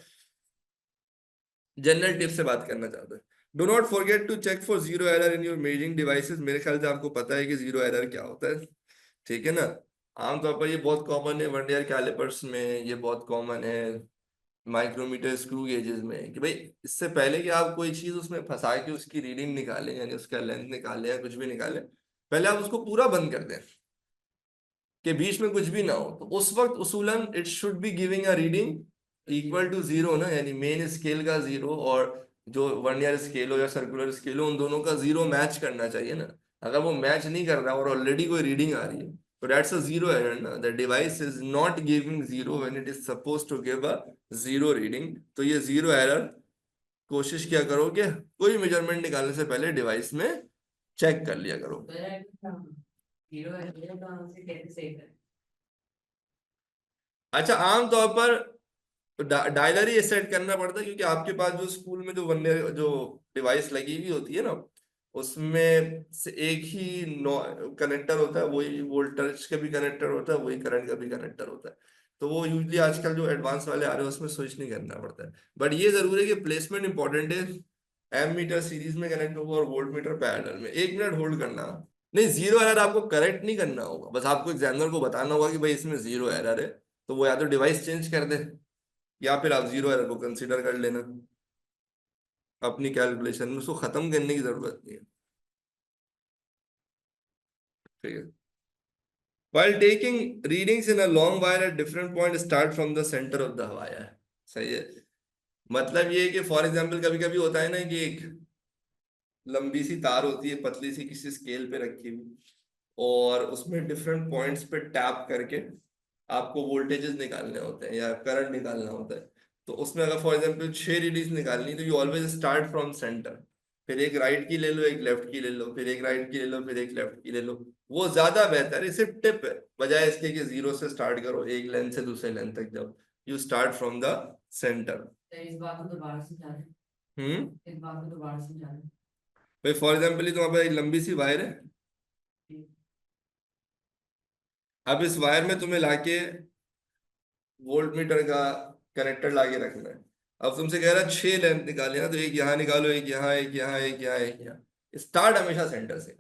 जनरल टिप से बात करना चाहता हूँ। Do not forget to check for zero error in your measuring devices. मेरे ख्याल से आपको पता है कि जीरो एरर क्या होता है। ठीक है ना, आमतौर पर ये बहुत कॉमन है वर्नियर कैलिपर्स में, ये बहुत कॉमन है माइक्रोमीटर स्क्रू गेजेस में, कि भाई इससे पहले कि आप कोई चीज उसमें फंसा के उसकी रीडिंग निकालें, यानी उसका लेंथ निकालें या कुछ भी निकालें, पहले आप उसको पूरा बंद कर दें कि बीच में कुछ भी ना हो। तो उस वक्त उसूलन it should be giving a reading equal to zero ना, यानी मेन स्केल का जीरो और जो वर्नियर स्केल हो या सर्कुलर स्केल हो, उन दोनों का जीरो मैच करना चाहिए ना। अगर वो मैच नहीं कर रहा और ऑलरेडी कोई रीडिंग आ रही है, तो दैट्स अ जीरो एरर ना। The device is not giving zero when it is suppose to give a zero reading. तो ये जीरो एरर कोशिश किया करो कि कोई मेजरमेंट निकालने से पहले डिवाइस में चेक कर लिया करो। जीरो है तो हम उसे कैसे सही करें? अच्छा, आमतौर पर तो डायलर ही सेट करना पड़ता है, क्योंकि आपके पास जो स्कूल में जो वनने जो डिवाइस लगी हुई होती है ना, उसमें से एक ही कनेक्टर होता है, वही वोल्टेज का भी कनेक्टर होता है, वही करंट का भी कनेक्टर होता है। तो वो यूजली आजकल जो एडवांस वाले आ रहे हैं उसमें स्विच नहीं करना पड़ता है। बट ये जरूर है कि प्लेसमेंट इंपॉर्टेंट है। एम मीटर सीरीज में कनेक्ट होगा और वोल्ट मीटर पैरेलल में। 1 मिनट होल्ड करना। नहीं, जीरो एरर आपको करेक्ट नहीं करना होगा, बस आपको एग्जामिनर को बताना होगा कि भाई इसमें जीरो एरर है, तो वो या तो डिवाइस चेंज कर दे, या फिर आप जीरो एरर को कंसीडर कर लेना अपनी कैलकुलेशन में, उसको खत्म करने की जरूरत नहीं है। ठीक है। While taking readings in a long wire at different point, start from the center of the wire. सही है। मतलब ये है कि फॉर एग्जाम्पल कभी कभी होता है ना कि एक लंबी सी तार होती है पतली सी किसी स्केल पे रखी हुई, और उसमें डिफरेंट पॉइंट्स पे टैप करके आपको वोल्टेजेस निकालने होते हैं या करंट निकालना होता है। तो उसमें अगर फॉर एग्जांपल 6 रीडिंग्स निकालनी है तो you always start from centre. फिर एक राइट की ले लो, एक लेफ्ट की ले लो, फिर एक राइट की ले लो, फिर एक लेफ्ट की ले लो। वो ज्यादा बेहतर है, सिर्फ टिप है, बजाय इसके कि जीरो से स्टार्ट करो एक लेंथ से दूसरे लेंथ तक जाओ। You start from the centre. तो इस बात को दोबारा समझा दें। इस बात को दोबारा समझा दें। भाई फॉर एग्जाम्पल तुम्हारे पास एक लंबी सी वायर है। अब इस वायर में तुम्हें लाके वोल्ट मीटर का कनेक्टर लाके रखना है। अब तुमसे कह रहा है 6 लेंथ निकालिए ना, तो एक यहाँ निकालो, एक यहाँ, एक यहाँ, एक यहाँ, एक यहाँ। स्टार्ट हमेशा सेंटर से।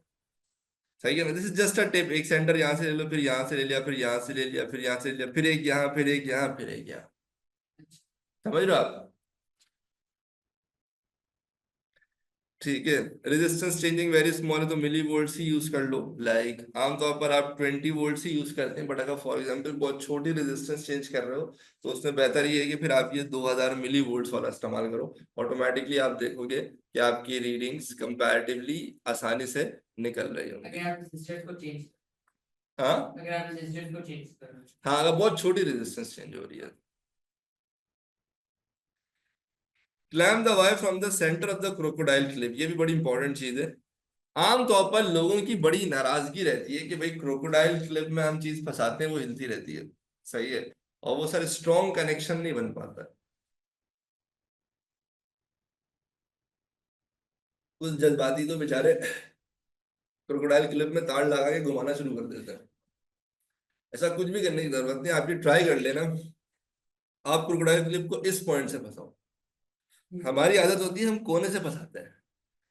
सही है ना? This is just a tip. एक सेंटर यहाँ से ले लो, फिर यहाँ से ले लिया, फिर यहाँ से ले लिया, फिर यहाँ से ले लिया, फिर एक यहाँ, फिर एक यहाँ, फिर एक यहाँ। समझ रहे हो आप? ठीक है। रेजिस्टेंस चेंजिंग वेरी स्मॉल है तो मिली वोल्ट ही यूज कर लो। लाइक आमतौर पर आप 20 वोल्ट ही यूज करते हैं, बट अगर फॉर एग्जांपल बहुत छोटी रेजिस्टेंस चेंज कर रहे हो तो उसमें बेहतर ये है कि फिर आप ये 2000 मिली वोल्ट्स वाला इस्तेमाल करो। ऑटोमेटिकली आप देखोगे कि आपकी रीडिंग्स कंपैरेटिवली आसानी से निकल रही होंगी। अगर आप रेजिस्टेंस को चेंज हाँ, अगर आप रेजिस्टेंस को चेंज करो। हाँ, अगर बहुत छोटी रेजिस्टेंस चेंज हो रही है। Clamp the wire from the centre of the crocodile clip, ये भी बड़ी इंपॉर्टेंट चीज है। आमतौर पर लोगों की बड़ी नाराजगी रहती है कि भाई क्रोकोडाइल क्लिप में हम चीज फंसाते हैं वो हिलती रहती है। सही है। और वो सर स्ट्रॉन्ग कनेक्शन नहीं बन पाता। कुछ जज्बाती तो बेचारे क्रोकोडाइल क्लिप में तार लगा के घुमाना शुरू कर देते हैं। ऐसा कुछ भी करने की जरूरत नहीं, आप ये ट्राई कर लेना। आप क्रोकोडाइल क्लिप को इस पॉइंट से फंसाओ। हमारी आदत होती है हम कोने से फंसाते हैं,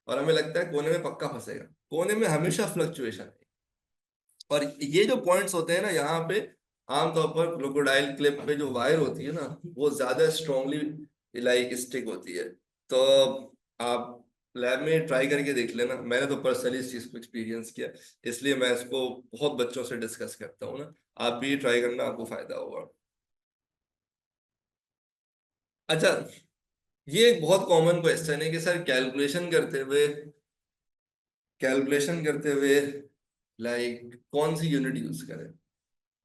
और हमें लगता है कोने में पक्का फंसेगा। कोने में हमेशा फ्लक्चुएशन है। और ये जो पॉइंट्स होते हैं ना यहाँ पे, आमतौर पर क्रोकोडाइल क्लिप पे जो वायर होती है ना, वो ज्यादा स्ट्रांगली लाइक स्टिक होती है। तो आप लैब में ट्राई करके देख लेना। मैंने तो पर्सनली इस चीज को एक्सपीरियंस किया, इसलिए मैं इसको बहुत बच्चों से डिस्कस करता हूँ ना। आप भी ट्राई करना, आपको फायदा होगा। अच्छा, ये एक बहुत कॉमन क्वेश्चन है कि सर कैलकुलेशन करते हुए लाइक कौन सी यूनिट यूज करें।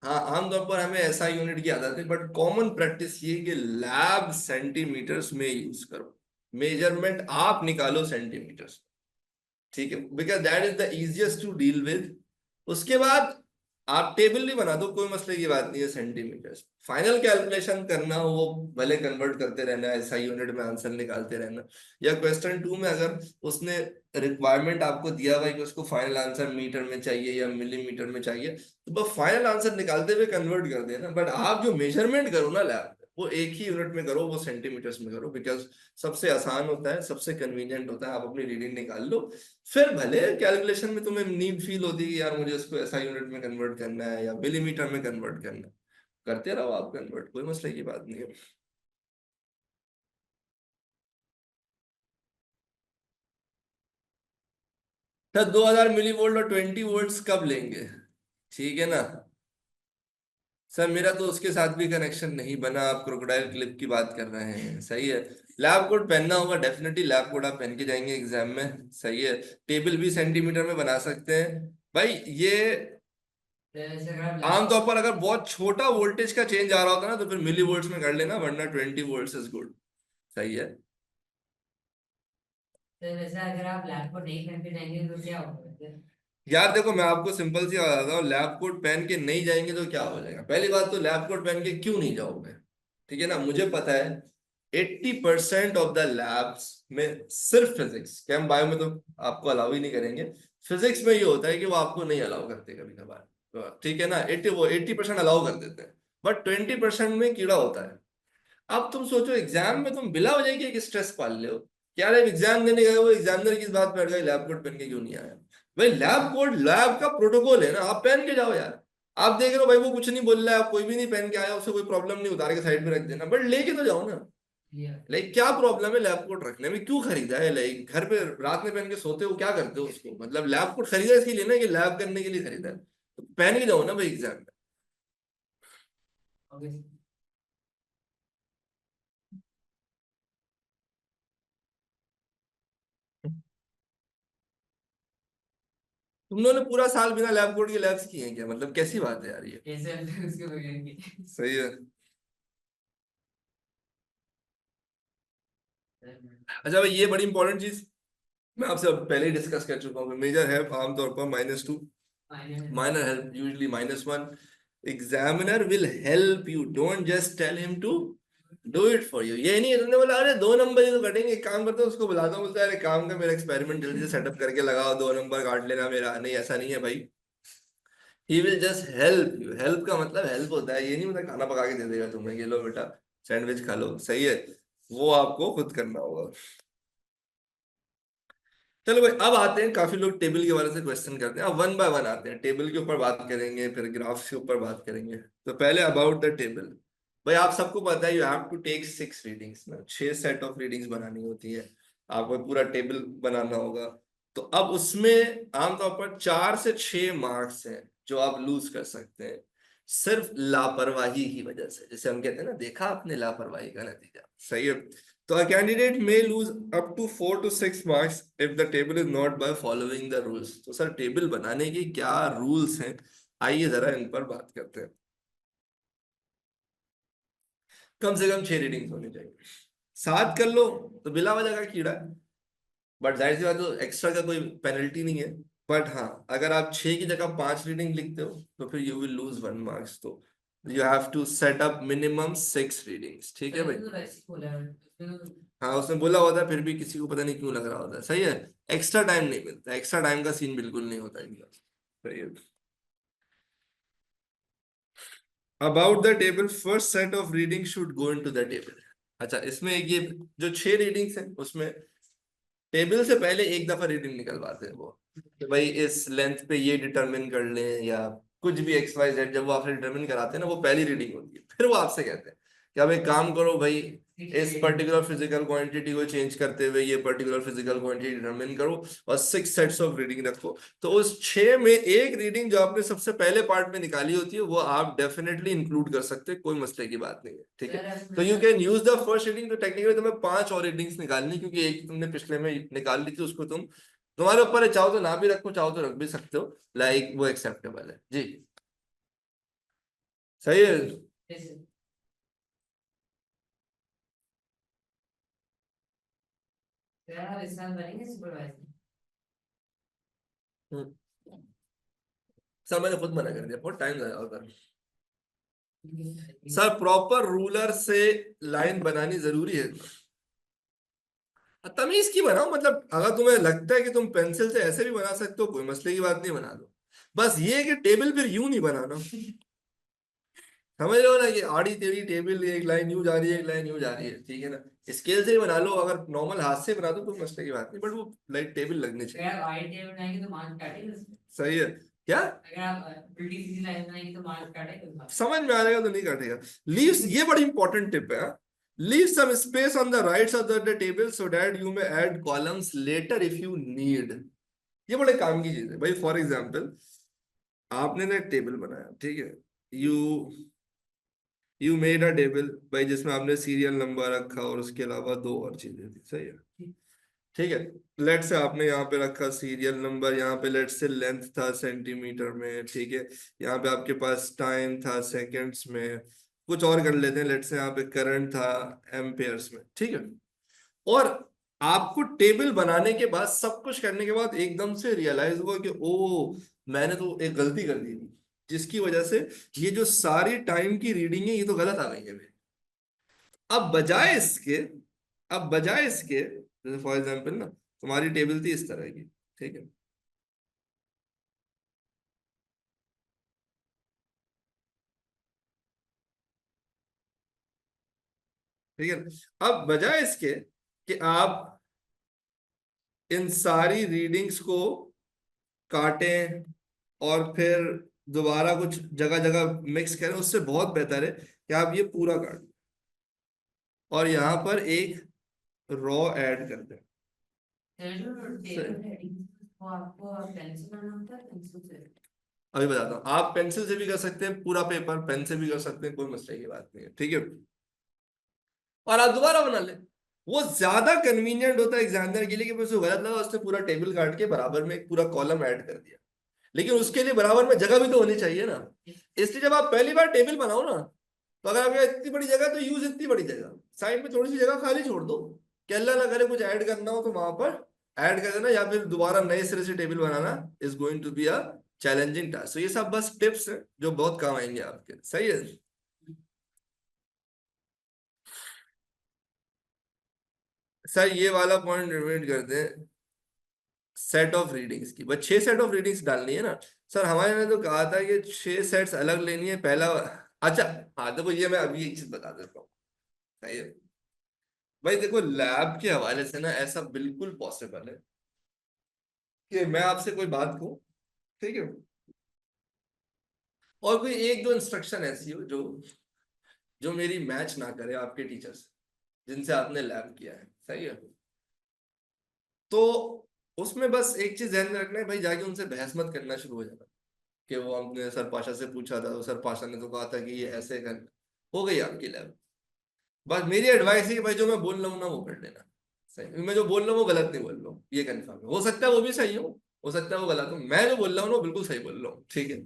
हाँ, आमतौर पर हमें ऐसा यूनिट की आदत है, बट कॉमन प्रैक्टिस ये कि लैब सेंटीमीटर्स में यूज करो। मेजरमेंट आप निकालो सेंटीमीटर्स। ठीक है, because that is the easiest to deal with. उसके बाद आप टेबल भी बना दो, कोई मसले की बात नहीं है। सेंटीमीटर्स फाइनल कैलकुलेशन करना हो वो भले कन्वर्ट करते रहना, ऐसा यूनिट में आंसर निकालते रहना। या क्वेश्चन 2 में अगर उसने रिक्वायरमेंट आपको दिया हुआ है कि उसको फाइनल आंसर मीटर में चाहिए या मिलीमीटर में चाहिए, तो बस फाइनल आंसर निकालते हुए कन्वर्ट कर देना। बट आप जो मेजरमेंट करो ना लैब, वो एक ही यूनिट में करो, वो सेंटीमीटर्स में करो, बिकॉज सबसे आसान होता है, सबसे कन्वीनियंट होता है। आप अपनी रीडिंग निकाल लो, फिर भले कैलकुलेशन में तुम्हें नीड फील होती है कि यार मुझे इसको ऐसा यूनिट में कन्वर्ट करना है या मिलीमीटर में कन्वर्ट करना है, करते रहो आप कन्वर्ट, कोई मसले की बात नहीं है। तो 2000 मिली वोल्ट और 20 वोल्ट्स कब लेंगे? ठीक है ना सर, मेरा तो उसके साथ भी कनेक्शन नहीं बना। आप क्रोकोडाइल क्लिप की बात कर रहे हैं, सही है। लैब कोट पहनना होगा, डेफिनेटली लैब कोट आप पहन के जाएंगे एग्जाम में, सही है। टेबल भी सेंटीमीटर में बना सकते हैं भाई। ये जैसे अगर आप आमतौर पर अगर बहुत छोटा वोल्टेज का चेंज आ रहा होता है ना, तो फिर मिली वोल्ट्स में कर लेना, वरना 20 वोल्ट्स इज गुड। सही है। वैसे अगर आप लैब को नहीं पहन के जाएंगे तो क्या होगा फिर? यार देखो, मैं आपको सिंपल सी बात बताता हूँ। लैब कोट पहन के नहीं जाएंगे तो क्या हो जाएगा? पहली बात तो लैब कोट पहन के क्यों नहीं जाओगे? ठीक है ना, मुझे पता है 80% ऑफ द लैब्स में सिर्फ फिजिक्स, कैम बायो में तो आपको अलाउ ही नहीं करेंगे। फिजिक्स में ये होता है कि वो आपको नहीं अलाउ करते कभी कभार। तो ठीक है ना, 80% अलाउ कर देते हैं, बट 20% में कीड़ा होता है। अब तुम सोचो, एग्जाम में तुम बिला वजह की एक स्ट्रेस पाल ले हो। क्या रे, एग्जाम देने गए, वो एग्जामिनर किस बात पर गए, लैब कोट पहन के क्यों नहीं आया? भाई लैब कोट लैब का प्रोटोकॉल है ना, आप पहन के जाओ यार। आप देख रहे हो भाई वो कुछ नहीं बोल रहा है, आप कोई भी नहीं पहन के आया, उससे कोई प्रॉब्लम नहीं, उतार के साइड में रख देना, बट लेके तो जाओ ना। लाइक क्या प्रॉब्लम है लैब कोट रखने में? क्यों खरीदा है? लाइक घर पे रात में पहन के सोते हो, क्या करते हो उसको? मतलब लैब कोट खरीदा इसके लिए ना कि लैब करने के लिए खरीदा है। तो पहन के जाओ ना भाई एग्जाम में। ओके। तुम लोगों ने पूरा साल बिना लैब कोट के लैब्स किए हैं क्या, मतलब कैसी बात है यार ये। कैसे अंदर उसके बगैर की। सही है। अच्छा भाई ये बड़ी इंपॉर्टेंट चीज मैं आपसे अब पहले ही डिस्कस कर चुका हूँ, मेजर हेल्प आमतौर पर -2, minor help usually -1. Examiner will help you, don't just tell him to do it for you. ये नहीं है तुमने बोला अरे 2 नंबर ही तो कटेंगे, एक काम करते हो उसको बुलाता हूँ, बोलता है अरे काम का मेरा एक्सपेरिमेंट जल्दी से सेटअप करके लगाओ, 2 नंबर काट लेना मेरा, नहीं ऐसा नहीं है भाई। He will just help you, help का मतलब हेल्प होता है, ये नहीं मतलब खाना पका के दे देगा तुम्हें, ये लो बेटा सैंडविच खा लो, सही है, वो आपको खुद करना होगा। चलो भाई अब आते हैं, काफी लोग टेबल के बारे से क्वेश्चन करते हैं, अब वन बाय वन आते हैं, टेबल के ऊपर बात करेंगे फिर ग्राफ्स के ऊपर बात करेंगे। तो पहले अबाउट द टेबल। भाई आप सबको पता है you have to take 6 readings ना, 6 सेट ऑफ रीडिंग्स बनानी होती है, आपको पूरा टेबल बनाना होगा। तो अब उसमें आमतौर पर 4 से 6 मार्क्स हैं जो आप लूज कर सकते हैं सिर्फ लापरवाही की वजह से, जैसे हम कहते हैं ना देखा आपने लापरवाही का नतीजा, सही है। तो a candidate may lose up to 4 to 6 marks if the table is not by following the rules। तो सर टेबल बनाने की क्या रूल्स हैं, आइए जरा इन पर बात करते हैं। कम से कम 6 रीडिंग्स होनी चाहिए, 7 कर लो तो बिला वजह का कीड़ा है, बट जाहिर सी बात तो एक्स्ट्रा का कोई पेनल्टी नहीं है। बट हाँ अगर आप 6 की जगह 5 रीडिंग लिखते हो तो फिर यू विल लूज 1 मार्क्स। तो you have to set up minimum 6 readings, ठीक है भाई। तो वैसे बोला है, हाँ उसने बोला होता है, फिर भी किसी को पता नहीं क्यों लग रहा होता है, सही है। एक्स्ट्रा टाइम नहीं मिलता, एक्स्ट्रा टाइम का सीन बिल्कुल नहीं होता इनका, सही है। About the table, first set of reading should go into the table. अच्छा इसमें ये जो 6 रीडिंग्स हैं उसमें टेबल से पहले एक दफा रीडिंग निकलवाते हैं वो, कि भाई इस लेंथ पे ये डिटरमिन कर लें या कुछ भी XYZ, जब वो आपसे डिटरमिन कराते हैं ना वो पहली रीडिंग होती है, फिर वो आपसे कहते हैं कि अब एक काम करो भाई, इस पर्टिकुलर फिजिकल क्वांटिटी को चेंज करते हुए ये पर्टिकुलर फिजिकल क्वांटिटी डिटरमिन करो और 6 सेट्स ऑफ रीडिंग रखो। तो उस 6 में एक रीडिंग जो आपने सबसे पहले पार्ट में निकाली होती है वो आप डेफिनेटली इंक्लूड कर सकते हैं, कोई मसले की बात नहीं है, ठीक है। तो you can use the first reading, तो टेक्निकली तुम्हें 5 और रीडिंग्स निकालनी, क्योंकि एक तुमने पिछले में निकाल ली थी, उसको तुम्हारे ऊपर है, चाहो तो ना भी रखो चाहो तो रख भी सकते हो, लाइक वो एक्सेप्टेबल है जी। सही है। कैसे यार इस साल बनेंगे सुपरवाइजर। हम्म। सर मैंने खुद मना कर दिया, बहुत टाइम लगा उधर। सर प्रॉपर रूलर से लाइन बनानी जरूरी है, तमीज की बनाओ, मतलब अगर तुम्हें लगता है कि तुम पेंसिल से ऐसे भी बना सकते हो कोई मसले की बात नहीं, बना दो। बस ये है कि टेबल फिर यूं नहीं बनाना, समझ रहे हो ना, कि आड़ी टेढ़ी टेबल, एक लाइन यूं जा रही है एक लाइन यूं जा रही है, ठीक है ना। स्केल से ही बना लो, अगर नॉर्मल हाथ से बना दो तो मसले की बात नहीं, बट वो लाइक टेबल लगनी चाहिए। अगर वाइट टेबल बनाएंगे तो मार्क्स काटेंगे उसमें। सही है। क्या अगर आप उल्टी सीधी लाइन बनाएंगे तो मार्क्स काटेंगे। समझ में आ जाएगा तो नहीं काटेगा। लीव्स, ये बड़ी इंपॉर्टेंट टिप है, leave some space on the right of the table so that you may add columns later if you need. ये बड़े काम की चीज है भाई। फॉर एग्जाम्पल आपने ना एक टेबल बनाया, ठीक है, you you made a table भाई जिसमें आपने सीरियल नंबर रखा और उसके अलावा 2 और चीजें थी, सही है, ठीक है। लेट से आपने यहाँ पे रखा सीरियल नंबर, यहाँ पे लेट से लेंथ था सेंटीमीटर में, ठीक है, यहाँ पे आपके पास टाइम था सेकंड्स में, कुछ और कर लेते हैं, लेट से यहाँ पे करंट था एम्पेयर्स में, ठीक है। और आपको टेबल बनाने के बाद सब कुछ करने के बाद एकदम से रियलाइज हुआ कि ओ मैंने तो एक गलती कर दी थी, जिसकी वजह से ये जो सारी टाइम की रीडिंग है ये तो गलत आ गई है मेरी। अब बजाय इसके अब बजाय इसके जैसे फॉर एग्जाम्पल ना तुम्हारी टेबल थी इस तरह की, ठीक है, ठीक है। अब बजाय इसके कि आप इन सारी रीडिंग्स को काटें और फिर दोबारा कुछ जगह जगह मिक्स करें, उससे बहुत बेहतर है कि आप ये पूरा काट और यहाँ पर एक रॉ ऐड कर दें। टेबल सही। हेडिंग वो आपको पेंसिल बनाना होता है, पेंसिल से। अभी बताता हूँ, आप पेंसिल से भी कर सकते हैं पूरा पेपर, पेन से भी कर सकते हैं, कोई मसले की बात नहीं है, ठीक है। और आप दोबारा बना ले। वो ज्यादा कन्वीनियंट होता है एग्जामिनर के लिए कि उसको गलत लगा, उसने पूरा टेबल काट के बराबर में एक पूरा कॉलम ऐड कर दिया, लेकिन उसके लिए बराबर में जगह भी तो होनी चाहिए ना। इसलिए जब आप पहली बार टेबल बनाओ ना, तो अगर आपके पास इतनी बड़ी जगह तो यूज इतनी बड़ी जगह, साइड में थोड़ी सी जगह खाली छोड़ दो, कि अल्लाह ना करे कुछ ऐड करना हो तो वहां पर ऐड कर देना, या फिर दोबारा नए सिरे से टेबल बनाना is going to be a challenging task. तो ये सब बस टिप्स हैं जो बहुत काम आएंगे आपके, सही है। सर ये वाला पॉइंट रिपीट करते हैं, सेट ऑफ रीडिंग्स की, बस 6 सेट ऑफ रीडिंग्स डालनी है ना। सर हमारे ने तो कहा था कि 6 सेट्स अलग लेनी है पहला। अच्छा, हाँ देखो ये मैं अभी एक चीज बता देता हूँ, सही है। भाई देखो लैब के हवाले से ना ऐसा बिल्कुल पॉसिबल है कि मैं आपसे कोई बात कहूँ, ठीक है, और कोई एक दो इंस्ट्रक्शन ऐसी हो जो जो मेरी मैच ना करे आपके टीचर्स जिनसे आपने लैब किया है, सही है। तो उसमें बस एक चीज ध्यान में रखना है भाई, जाके उनसे बहस मत करना शुरू हो जाना कि वो हमने सर पाशा से पूछा था, तो सर पाशा ने तो कहा था कि ये ऐसे कर, हो गई आपकी लैब। बस मेरी एडवाइस है कि भाई जो मैं बोल रहा हूँ ना वो कर लेना, सही। मैं जो बोल रहा हूँ वो गलत नहीं बोल रहा हूँ, ये कंफर्म है। हो सकता है वो भी सही हो सकता है वो गलत हो, मैं जो बोल रहा हूँ ना वो बिल्कुल सही बोल रहा हूँ, ठीक है।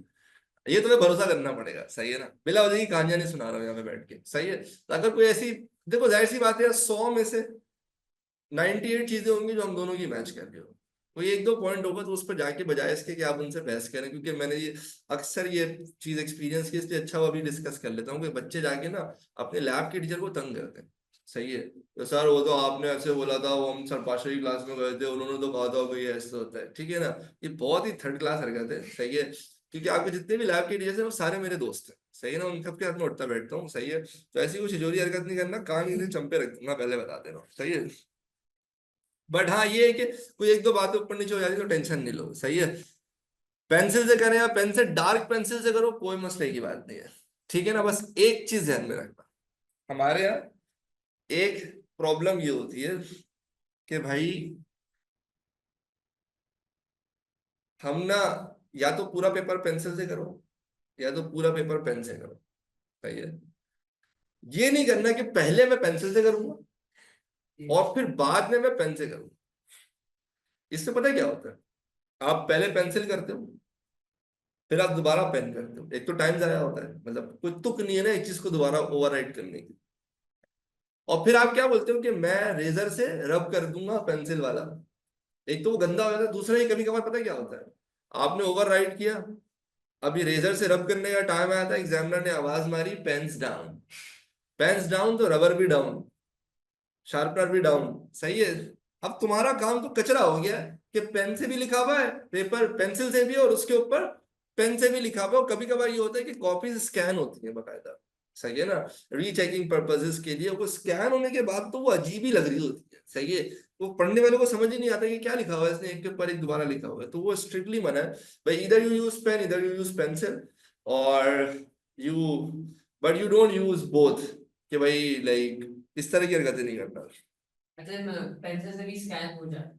ये तुम्हें भरोसा करना पड़ेगा, सही है ना, बिला वजह की कहानियां नहीं सुना रहा हूँ यहाँ पे बैठ के, सही है। तो अगर कोई ऐसी, देखो जाहिर सी बात है 100 में से 98 चीजें होंगी जो हम दोनों की मैच कर रही हो, कोई एक दो पॉइंट होगा तो उस पर जाके बजाय इसके कि आप उनसे बहस करें, क्योंकि मैंने ये अक्सर ये चीज एक्सपीरियंस की, इसलिए अच्छा वो अभी डिस्कस कर लेता हूँ कि बच्चे जाके ना अपने लैब के टीचर को तंग करते हैं, सही है। तो सर वो तो आपने ऐसे बोला था, वो हम सर पाशा की क्लास में गए थे, उन्होंने तो कहा था कि ये ऐसे होता है, ठीक है ना। ये बहुत ही थर्ड क्लास हरकत है, सही है, क्योंकि आपके जितने भी लैब के टीचर्स हैं वो सारे मेरे दोस्त हैं, सही है ना, उन सबके साथ में उठता बैठता हूँ, सही है। तो ऐसी कुछ झिझोरी हरकत नहीं करना, कान के चंपे रख दूंगा, पहले बता दे रहा हूँ, सही है। बट हाँ ये है कि कोई एक दो बातें ऊपर नीचे हो जाती तो टेंशन नहीं लो, सही है। पेंसिल से करें या पेन से, डार्क पेंसिल से करो, कोई मसले की बात नहीं है, ठीक है ना। बस एक चीज ध्यान में रखना, हमारे यहाँ एक प्रॉब्लम ये होती है कि भाई हम ना, या तो पूरा पेपर पेंसिल से करो या तो पूरा पेपर पेन से करो, सही है। ये नहीं करना कि पहले मैं पेंसिल से करूंगा और फिर बाद में मैं पेन से करूंगा। इससे पता है क्या होता है, आप पहले पेंसिल करते हो फिर आप दोबारा पेन करते हो, एक तो टाइम जाया होता है, मतलब कोई तुक नहीं है ना एक चीज को दोबारा ओवरराइट करने की। और फिर आप क्या बोलते हो कि मैं रेजर से रब कर दूंगा पेंसिल वाला, एक तो वो गंदा हो जाता है, दूसरा ही कभी कभार पता है क्या होता है, आपने ओवरराइट किया, अभी रेजर से रब करने का टाइम आया था, एग्जामिनर ने आवाज मारी पेन्स डाउन, पेन्स डाउन तो रबर भी डाउन, शार्पनर भी डाउन, सही है। अब तुम्हारा काम तो कचरा हो गया कि पेन से भी लिखा हुआ है, पेपर पेंसिल से भी, और उसके ऊपर पेन से भी लिखा हुआ है। और कभी कभार ये होता है कि कॉपीज स्कैन होती है बकायदा, सही है ना, रीचेकिंग पर्पजेस के लिए, वो स्कैन होने के बाद तो वो अजीब ही लग रही होती है, सही है। वो पढ़ने वालों को समझ ही नहीं आता कि क्या लिखा हुआ है इसने, एक के ऊपर एक दोबारा लिखा हुआ है, तो वो स्ट्रिक्टली मना है भाई, इधर यू यूज पेन इधर यू यूज पेंसिल, और you, but you don't use both, कि भाई लाइक इस तरह की हरकतें नहीं करना। अच्छा पेंसिल से भी स्कैन हो जाए।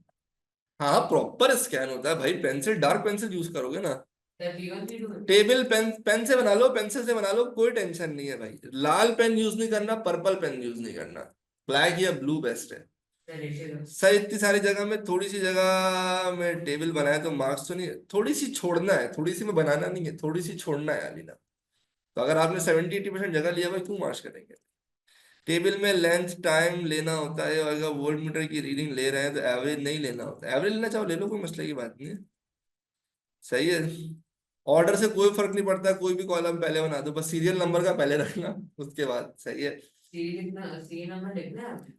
हाँ प्रॉपर स्कैन होता है भाई, पेंसिल डार्क पेंसिल यूज करोगे ना, that you can do it. Table pen, pen से बना लो पेंसिल से बना लो, कोई टेंशन नहीं है भाई। लाल पेन यूज नहीं करना, पर्पल पेन यूज नहीं करना, ब्लैक या ब्लू बेस्ट है। सर इतनी सारी जगह में थोड़ी सी जगह में टेबल बनाया तो मार्क्स तो नहीं, थोड़ी सी छोड़ना है, थोड़ी सी में बनाना नहीं है, थोड़ी सी छोड़ना है अलीना। तो अगर आपने 70-80% जगह लिया भाई क्यों मार्क्स करेंगे। टेबल में लेंथ टाइम लेना होता है, और अगर वोल्ट मीटर की रीडिंग ले रहे हैं तो एवरेज नहीं लेना होता, एवरेज लेना चाहो ले लो, कोई मसले की बात नहीं है, सही है। ऑर्डर से कोई फर्क नहीं पड़ता, कोई भी कॉलम पहले बना दो, बस सीरियल नंबर का पहले रखना, उसके बाद, सही है। सी नंबर लिखना है।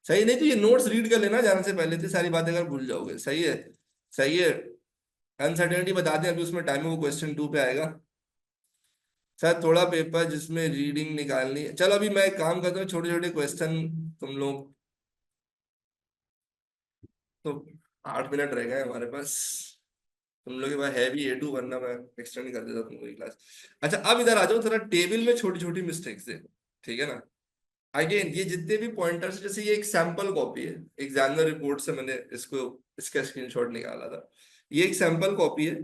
सही, नहीं तो ये नोट्स रीड कर लेना जाने से पहले, तो सारी बातें अगर भूल जाओगे, सही है। सही है, अनसर्टेनिटी बता दें अभी, उसमें टाइम है, वो क्वेश्चन 2 पे आएगा। सर थोड़ा पेपर जिसमें रीडिंग निकालनी है, चलो अभी मैं एक काम करता हूँ, छोटे छोटे क्वेश्चन तुम लोग, तो 8 मिनट रह गए हमारे पास, तुम लोग के पास है भी A2, वरना मैं एक्सटेंड कर देता तुम लोग की क्लास। अच्छा अब इधर आ जाओ, थोड़ा टेबल में छोटी छोटी मिस्टेक्स देखो, ठीक है ना। अगेन ये जितने भी पॉइंटर्स, जैसे ये एक सैंपल कॉपी है, एग्जामिनर रिपोर्ट से मैंने इसको, इसका स्क्रीनशॉट निकाला था, ये एक सैंपल कॉपी है,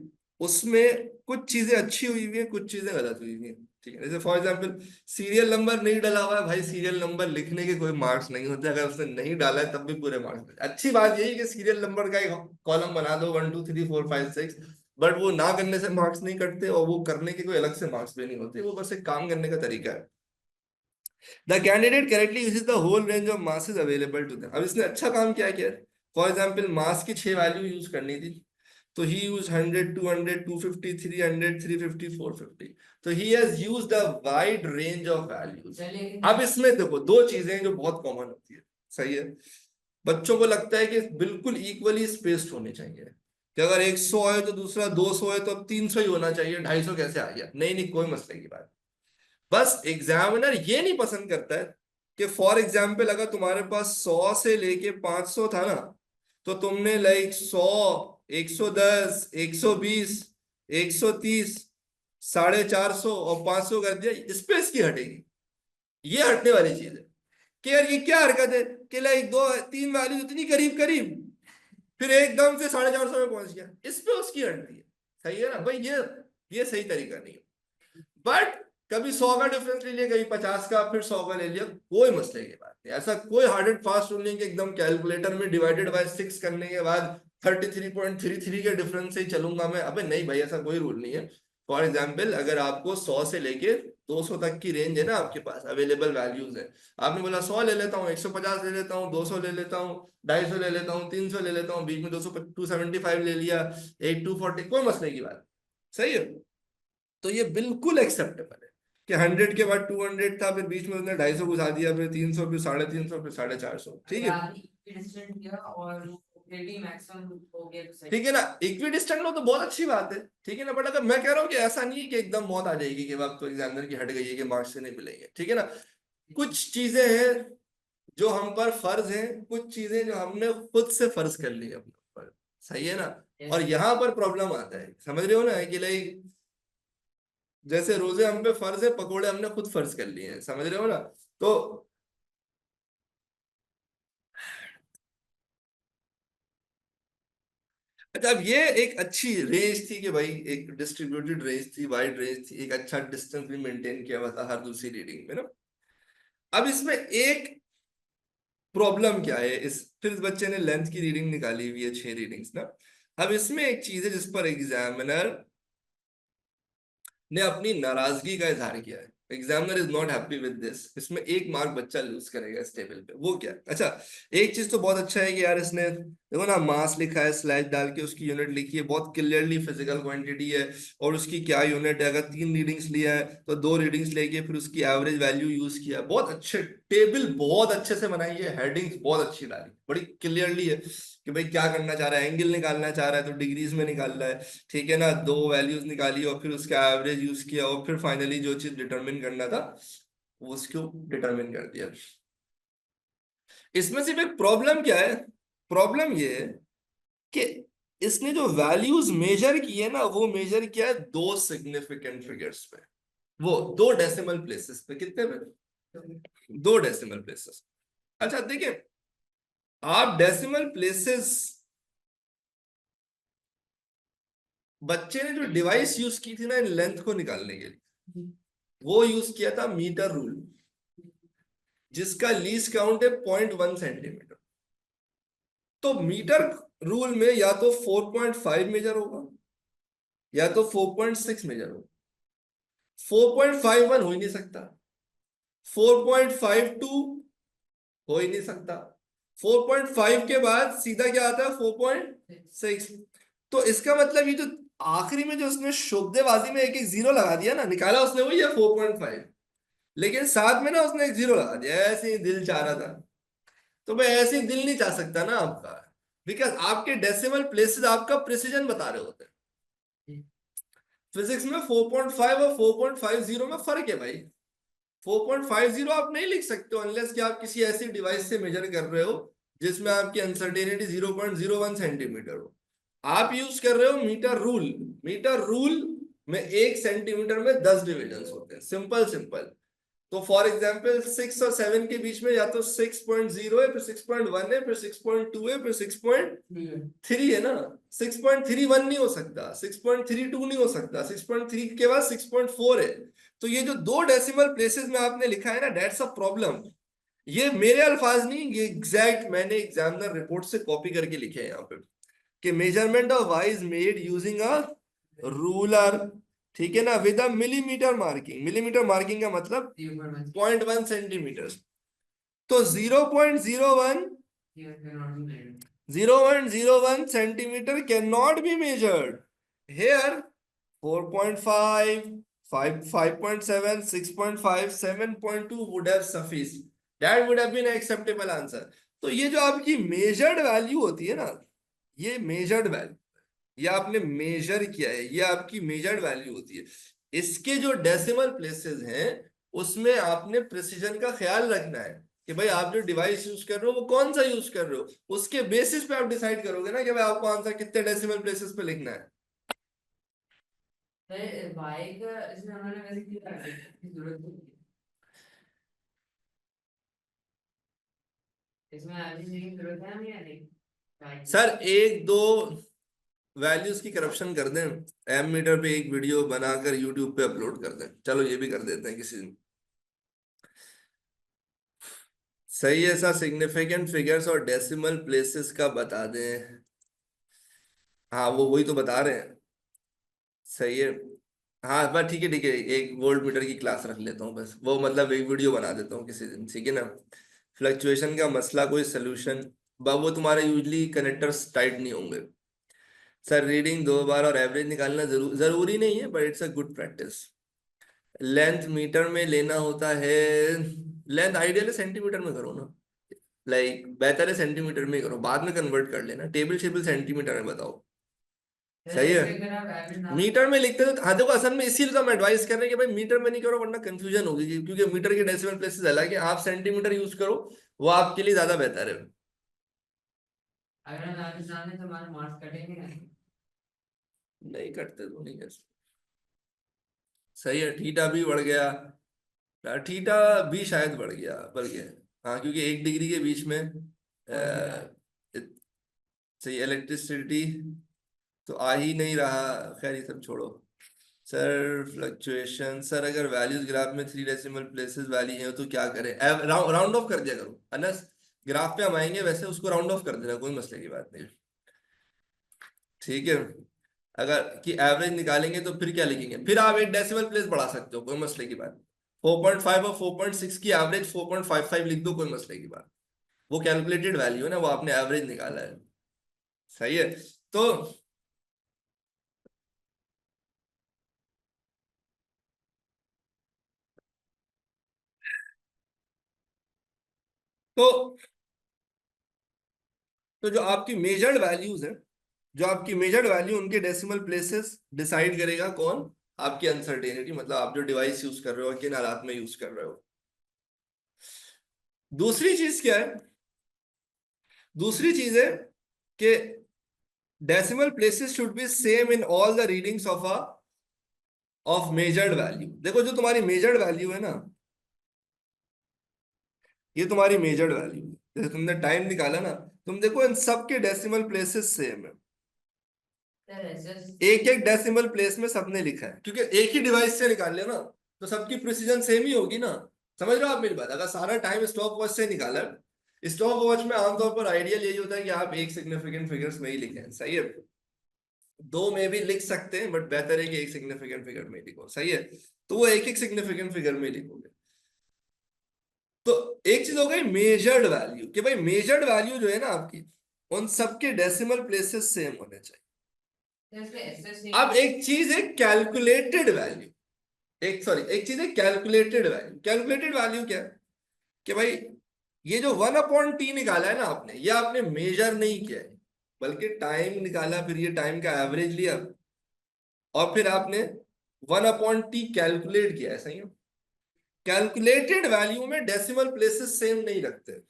उसमें कुछ चीजें अच्छी हुई हुई है, कुछ चीजें गलत हुई हुई है। ठीक है, जैसे फॉर एग्जाम्पल सीरियल नंबर नहीं डाला हुआ है भाई, सीरियल नंबर लिखने के कोई मार्क्स नहीं होते, अगर उसने नहीं डाला है तब भी पूरे मार्क्स। अच्छी बात यही है कि सीरियल नंबर का एक कॉलम बना दो 1 2 3 4 5 6, बट वो ना करने से मार्क्स नहीं कटते, और वो करने के कोई अलग से मार्क्स भी नहीं होते, वो बस एक काम करने का तरीका है। The candidate correctly uses the whole range of masses available to them. अब इसने अच्छा काम क्या किया, फॉर एग्जाम्पल मास की 6 वैल्यू यूज करनी थी, तो ही यूज 100 200 250 300 350 450, तो he has used a wide range of values. चलिए। अब इसमें देखो दो चीजें हैं जो बहुत कॉमन होती है, सही है। बच्चों को लगता है कि बिल्कुल इक्वली स्पेस्ड होने चाहिए, कि अगर 100 है तो दूसरा 200 है तो अब 300 ही होना चाहिए, 250 कैसे आ गया, नहीं नहीं कोई मसले की बात। बस एग्जामिनर ये नहीं पसंद करता है कि फॉर एग्जाम्पल अगर तुम्हारे पास 100 से लेके 500 था ना, तो तुमने लाइक 100 110 120 130 450 और 500 कर दिया, इस पे इसकी हटेगी। ये हटने वाली चीज है कि यार ये क्या हरकत है कि लाइक दो तीन वैल्यू इतनी करीब करीब, फिर एकदम से 450 में पहुंच गया, इस पे उसकी हटती है। सही है ना भाई, ये सही तरीका नहीं है। बट कभी 100 का डिफरेंस ले लिया, कभी 50 का, फिर 100 का ले लिया, कोई मसले की बात नहीं। ऐसा कोई हार्ड एंड फास्ट रूल नहीं कि एकदम कैलकुलेटर में डिवाइडेड बाय 6 करने के बाद 33.33 के डिफरेंस से ही चलूंगा मैं, अबे नहीं भाई, ऐसा कोई रूल नहीं है। फॉर एग्जाम्पल अगर आपको 100 से लेके 200 तक की रेंज है ना, आपके पास अवेलेबल वैल्यूज है, आपने बोला 100 ले लेता हूँ, 150 ले लेता हूँ, 200 ले लेता हूँ, 250 ले लेता हूँ, 300 ले लेता हूँ, बीच में 200 275 ले लिया, 8240, कोई मसले की बात, सही है। तो ये बिल्कुल एक्सेप्टेबल है कि 100 के बाद 200 था, फिर बीच में उसने 250 घुसा दिया, फिर 300, फिर 350, फिर 450, ठीक है। डिस्टेंट किया और रेडी मैक्सिमम हो गया तो सही। ठीक है ना, इक्वी डिस्टेंट लो तो बहुत अच्छी बात है, ठीक है ना, बट अगर मैं कह रहा हूँ कि ऐसा नहीं है कि एकदम मौत आ जाएगी कि अब तो एग्जामिनर की हट गई है कि मार्क्स से नहीं मिलेंगे, ठीक है ना। कुछ चीजें हैं जो हम पर फर्ज हैं, कुछ चीजें जो हमने खुद से फर्ज कर ली है अपने ऊपर, सही है ना। और यहाँ पर प्रॉब्लम आता है, समझ रहे हो ना, कि लाइक जैसे रोजे हम पे फर्ज है, पकोड़े हमने खुद फर्ज कर लिए हैं, समझ रहे हो ना। तो अच्छा, अब ये एक अच्छी रेंज थी कि भाई एक डिस्ट्रीब्यूटेड रेंज थी, वाइड रेंज थी, एक अच्छा डिस्टेंस भी मेंटेन किया हुआ था हर दूसरी रीडिंग में ना। अब इसमें एक प्रॉब्लम क्या है, इस फिर इस बच्चे ने लेंथ की रीडिंग निकाली हुई है 6 रीडिंग्स ना। अब इसमें एक चीज है जिस पर एग्जामिनर ने अपनी नाराजगी का इजहार किया है। Examiner is not happy with this, इसमें 1 मार्क बच्चा लूज करेगा इस टेबल पे, वो क्या है? अच्छा, एक चीज तो बहुत अच्छा है कि यार इसने देखो ना, मास लिखा है, स्लैश डाल के उसकी यूनिट लिखी है, बहुत क्लियरली फिजिकल क्वांटिटी है, और उसकी क्या यूनिट है, अगर 3 रीडिंग्स लिया है तो 2 रीडिंग्स लेके फिर उसकी एवरेज वैल्यू यूज किया, बहुत अच्छे टेबल, बहुत अच्छे से बनाई है, हेडिंग्स बहुत अच्छी डाली, बड़ी क्लियरली है कि भाई क्या करना चाह रहा है, एंगल निकालना चाह रहा है तो डिग्रीज में निकाल रहा है, ठीक है ना, 2 वैल्यूज निकाली और फिर उसका एवरेज यूज किया, और फिर फाइनली जो चीज डिटरमिन करना था वो उसको डिटरमिन कर दिया। इसमें सिर्फ एक प्रॉब्लम क्या है, प्रॉब्लम ये है कि इसने जो वैल्यूज मेजर किए ना, वो मेजर किया है 2 सिग्निफिकेंट फिगर्स पे, वो 2 डेसिमल प्लेसेस पे, कितने पे, 2 डेसिमल प्लेसेस। अच्छा देखिए, आप डेसिमल प्लेसेस, बच्चे ने जो डिवाइस यूज की थी ना इन लेंथ को निकालने के लिए, वो यूज किया था मीटर रूल, जिसका लीस्ट काउंट है 0.1 सेंटीमीटर। तो मीटर रूल में या तो 4.5 मेजर होगा, या तो 4.6 मेजर होगा। 4.51 हो ही नहीं सकता, 4.52 हो ही नहीं सकता, 4.5 के बाद सीधा क्या आता है, 4.6। तो इसका मतलब ये जो आखिरी में जो उसने शोबदेबाजी में एक एक जीरो लगा दिया ना, निकाला उसने वही है 4.5, लेकिन साथ में ना उसने एक जीरो लगा दिया, ऐसे ही दिल चाह रहा था। तो भाई ऐसे ही दिल नहीं चाह सकता ना आपका, बिकॉज आपके डेसिमल प्लेसेस आपका प्रिसीजन बता रहे होते हैं। फिजिक्स में 4.5 और 4.50 में फर्क है भाई। 4.50 आप नहीं लिख सकते हो अनलेस कि आप किसी ऐसी डिवाइस से मेजर कर रहे हो जिसमें आपकी अनसर्टेनिटी 0.01 सेंटीमीटर हो। आप यूज कर रहे हो मीटर रूल, मीटर रूल में 1 सेंटीमीटर में 10 डिविजन होते हैं, सिंपल सिंपल। तो फॉर एग्जाम्पल 6 और 7 के बीच में या तो 6.0 है, फिर 6.1 है, फिर 6.2 है, फिर 6.3 है ना। 6.31 नहीं हो सकता, 6.32 नहीं हो सकता, 6.3 के बाद 6.4 है। तो ये जो दो डेसिमल प्लेसेस में आपने लिखा है ना, दैट्स अ प्रॉब्लम। ये मेरे अल्फाज नहीं, ये एग्जैक्ट मैंने एग्जामिनर रिपोर्ट से कॉपी करके लिखे हैं यहाँ पे, कि measurement of y is made using a ruler, ठीक है ना, with a millimetre marking. Millimetre marking का मतलब 0.1 सेंटीमीटर। तो 0.01 centimetre can not be measured here. 4.5, 5.7, 6.5, 7.2 would have sufficed. That would have been an acceptable answer. तो ये जो आपकी मेजर्ड वैल्यू होती है ना, ये मेजर्ड वैल्यू, ये आपने मेजर किया है, ये आपकी मेजर्ड वैल्यू होती है। इसके जो डेसिमल प्लेसेस हैं उसमें आपने प्रिसीजन का ख्याल रखना है कि भाई आप जो डिवाइस यूज कर रहे हो वो कौन सा यूज कर रहे हो, उसके बेसिस पे आप डिसाइड करोगे ना कि भाई आपको आंसर कितने डेसिमल प्लेसेस पे लिखना है। वाई का इसमें हमने वैसे क्या कर की जरूरत नहीं है। इसमें अभी नहीं जरूरत है नहीं, या नहीं सर एक दो वैल्यूज की करप्शन कर दें, एम मीटर पे एक वीडियो बनाकर यूट्यूब पे अपलोड कर दें, चलो ये भी कर देते हैं किसी दिन। सही है सर, सिग्निफिकेंट फिगर्स और डेसिमल प्लेसेस का बता दें। हाँ वो वही तो बता रहे हैं। सही है। हाँ बस ठीक है ठीक है, एक वोल्ट मीटर की क्लास रख लेता हूँ बस, वो मतलब एक वीडियो बना देता हूँ किसी दिन, ठीक है ना। फ्लक्चुएशन का मसला कोई सोल्यूशन, वो तुम्हारे यूजली कनेक्टर्स टाइट नहीं होंगे। सर रीडिंग 2 बार और एवरेज निकालना जरूरी नहीं है, but it's a good practice. Length metre में लेना होता है, लेंथ आइडियल है सेंटीमीटर में करो ना, लाइक बेहतर है सेंटीमीटर में ही करो, बाद में कन्वर्ट कर लेना, टेबल शेबल सेंटीमीटर में बताओ। सही है। ऐसे अगर आप एवरेज ना मीटर में लिखते तो हाँ देखो, असल में इसीलिए तो हम एडवाइस कर रहे हैं कि भाई मीटर में नहीं करो वरना कंफ्यूजन होगी, क्योंकि मीटर के डेसिमल प्लेसेस अलग है, आप सेंटीमीटर यूज करो, वो आपके लिए ज्यादा बेहतर है। अगर हम एवरेज जाने तो हमारे मार्क्स कटेंगे नहीं। नहीं कटते तो नहीं कैसे। सही है, थीटा भी बढ़ गया, थीटा भी शायद बढ़ गया। हाँ क्योंकि 1 डिग्री के बीच में और थीटा सही इलेक्ट्रिसिटी तो आ ही नहीं रहा। खैर ये सब छोड़ो। सर फ्लक्चुएशन, सर अगर वैल्यूज ग्राफ में 3 डेसिमल प्लेसेस वाली हैं तो क्या करें, राउंड ऑफ कर दिया करो अनस। ग्राफ पे हम आएंगे, वैसे उसको राउंड ऑफ कर देना, कोई मसले की बात नहीं, ठीक है। अगर कि एवरेज निकालेंगे तो फिर क्या लिखेंगे, फिर आप 1 डेसिमल प्लेस बढ़ा सकते हो, कोई मसले की बात। 4.5 और 4.6 की एवरेज 4.55 लिख दो, कोई मसले की बात। वो कैलकुलेटेड वैल्यू है ना, वो आपने एवरेज निकाला है। सही है। तो तो तो जो आपकी मेजर्ड वैल्यूज है, जो आपकी मेजर्ड वैल्यू, उनके डेसिमल प्लेसेस डिसाइड करेगा कौन, आपकी अनसर्टेनिटी, मतलब आप जो डिवाइस यूज कर रहे हो किन हालात में यूज कर रहे हो। दूसरी चीज क्या है, दूसरी चीज है कि decimal places should be same in all the readings of measured value. देखो जो तुम्हारी मेजर्ड वैल्यू है ना, ये तुम्हारी मेजर्ड वैल्यू है, जैसे तुमने टाइम निकाला ना, तुम देखो इन सबके डेसिमल प्लेसेस सेम है, एक एक डेसिमल प्लेस में सबने लिखा है, क्योंकि एक ही डिवाइस से निकाल लिया ना, तो सबकी प्रिसीजन सेम ही होगी ना। समझ रहे हो आप मेरी बात, अगर सारा टाइम स्टॉप वॉच से निकाला, स्टॉप वॉच में आमतौर पर आइडियल यही होता है कि आप एक सिग्निफिकेंट फिगर्स में ही लिखें, सही है। दो में भी लिख सकते हैं, बट बेहतर है कि एक सिग्निफिकेंट फिगर में लिखो, सही है। तो वो एक एक सिग्निफिकेंट फिगर में लिखोगे। तो एक चीज हो गई मेजर्ड वैल्यू, कि भाई मेजर्ड वैल्यू जो है ना आपकी, उन सबके डेसिमल प्लेसेस सेम होने चाहिए। अब एक चीज है कैलकुलेटेड वैल्यू, एक चीज है कैलकुलेटेड वैल्यू। कैलकुलेटेड वैल्यू क्या है, कि भाई ये जो 1/t निकाला है ना आपने, ये आपने मेजर नहीं किया है, बल्कि टाइम निकाला, फिर ये टाइम का एवरेज लिया, और फिर आपने 1/t कैलकुलेट किया है, सही है। कैलकुलेटेड वैल्यू में डेसिमल प्लेसेस सेम नहीं रखते।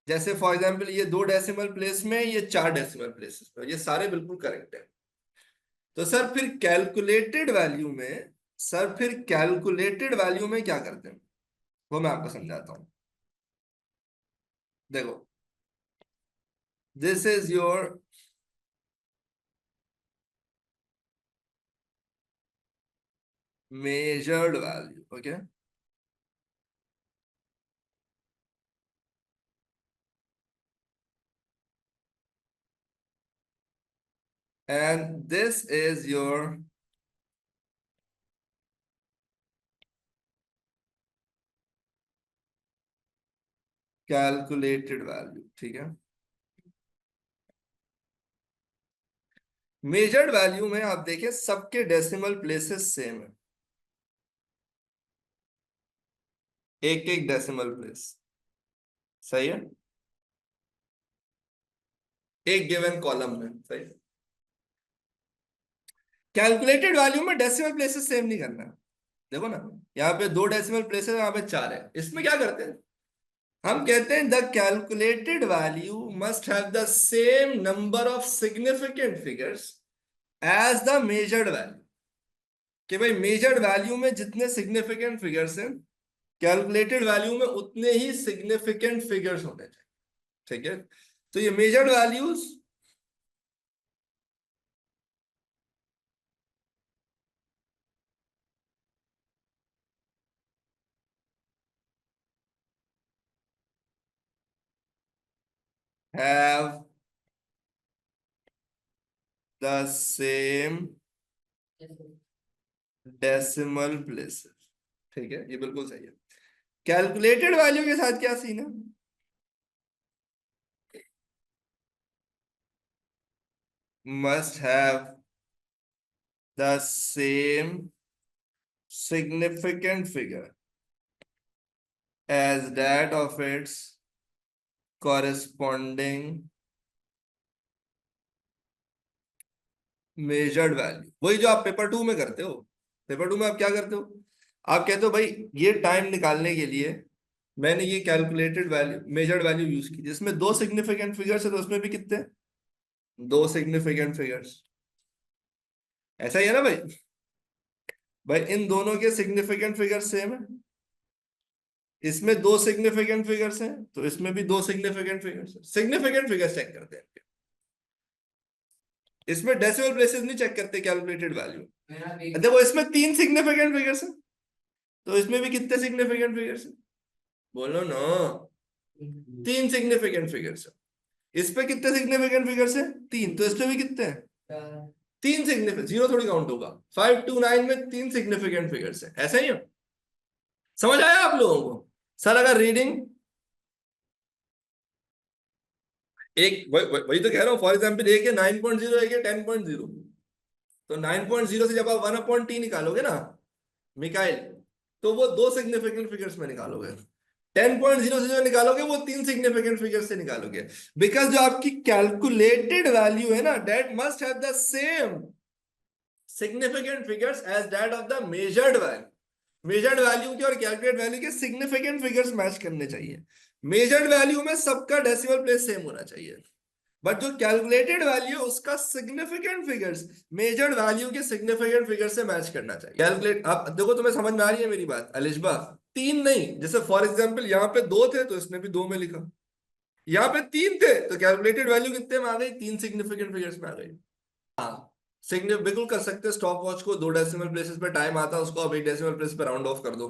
जैसे फॉर एग्जाम्पल ये 2 डेसिमल प्लेस में, ये 4 डेसिमल प्लेसेस में, ये सारे बिल्कुल करेक्ट है। तो सर फिर कैलकुलेटेड वैल्यू में सर फिर कैलकुलेटेड वैल्यू में क्या करते हैं वो मैं आपको समझाता हूँ। देखो, this is your measured value, okay. And this is your calculated value, ठीक है। मेजर्ड वैल्यू में आप देखें सबके डेसिमल प्लेसेस सेम है, एक एक डेसिमल प्लेस, सही है, एक गिवन कॉलम में, सही। कैलकुलेटेड वैल्यू में डेसिमल प्लेसेस सेम नहीं करना। देखो ना, यहाँ पे दो डेसिमल प्लेसेस, यहाँ पे चार है, इसमें क्या करते हैं, हम कहते हैं the calculated value must have the same number of significant figures as the measured value. कि भाई मेजर्ड वैल्यू में जितने सिग्निफिकेंट फिगर्स हैं, कैलकुलेटेड वैल्यू में उतने ही सिग्निफिकेंट फिगर्स होने चाहिए, ठीक है। तो ये measured values have the same decimal places, ठीक है, ये बिल्कुल सही है। कैलकुलेटेड वैल्यू के साथ क्या सीन है, must have the same significant figure as that of its corresponding measured value। वही जो आप पेपर 2 में करते हो, पेपर 2 में आप क्या करते हो, आप कहते हो भाई ये टाइम निकालने के लिए मैंने ये calculated value measured value use की, जिसमें दो सिग्निफिकेंट फिगर्स है तो उसमें भी कितने, दो सिग्निफिकेंट फिगर्स, ऐसा ही है ना भाई। भाई इन दोनों के सिग्निफिकेंट फिगर्स सेम है, इसमें दो सिग्निफिकेंट फिगर्स हैं तो इसमें भी दो सिग्निफिकेंट फिगर्स हैं, सिग्निफिकेंट फिगर्स चेक करते हैं, इसमें डेसिमल प्लेसेस नहीं चेक करते कैलकुलेटेड वैल्यू। देखो इसमें तीन सिग्निफिकेंट फिगर्स हैं तो इसमें भी कितने सिग्निफिकेंट फिगर्स हैं, बोलो ना, तीन सिग्निफिकेंट फिगर्स है। इस पे कितने सिग्निफिकेंट फिगर्स हैं, तीन, तो इस पे भी कितने हैं, तीन सिग्निफिकेंट, जीरो थोड़ी काउंट होगा, 5 to 9 में तीन सिग्निफिकेंट फिगर्स है, ऐसा ही है। समझ आया आप लोगों को। सर अगर रीडिंग एक वही तो कह रहा हूँ, फॉर एग्जाम्पल एक है 9.0, एक है 10.0, तो 9.0 से जब आप 1/t निकालोगे ना मिकाइल, तो वो दो सिग्निफिकेंट फिगर्स में निकालोगे, 10.0 से जो निकालोगे वो तीन सिग्निफिकेंट फिगर्स से निकालोगे, बिकॉज जो आपकी कैलकुलेटेड वैल्यू है ना that must have the same significant figures as that of the measured value. Measured value के और कैलकुलेट वैल्यू के सिग्निफिकेंट फिगर्स मैच करने चाहिए। मेजर्ड वैल्यू में सबका डेसिमल प्लेस सेम होना चाहिए, बट जो कैलकुलेटेड वैल्यू उसका सिग्निफिकेंट फिगर्स मेजर्ड वैल्यू के सिग्निफिकेंट फिगर से मैच करना चाहिए। कैलकुलेट, आप देखो तुम्हें समझ में आ रही है मेरी बात अलिशबा, तीन नहीं, जैसे फॉर एग्जांपल यहाँ पे दो थे तो इसने भी दो में लिखा, यहाँ पे तीन थे तो कैलकुलेटेड वैल्यू कितने में आ गई, तीन सिग्निफिकेंट फिगर्स में आ गई। हाँ, सिग्निफिक बिल्कुल कर सकते हैं, स्टॉप वॉच को दो डेसिमल प्लेसेस पे टाइम आता है उसको अब एक डेसिमल प्लेस पे राउंड ऑफ कर दो।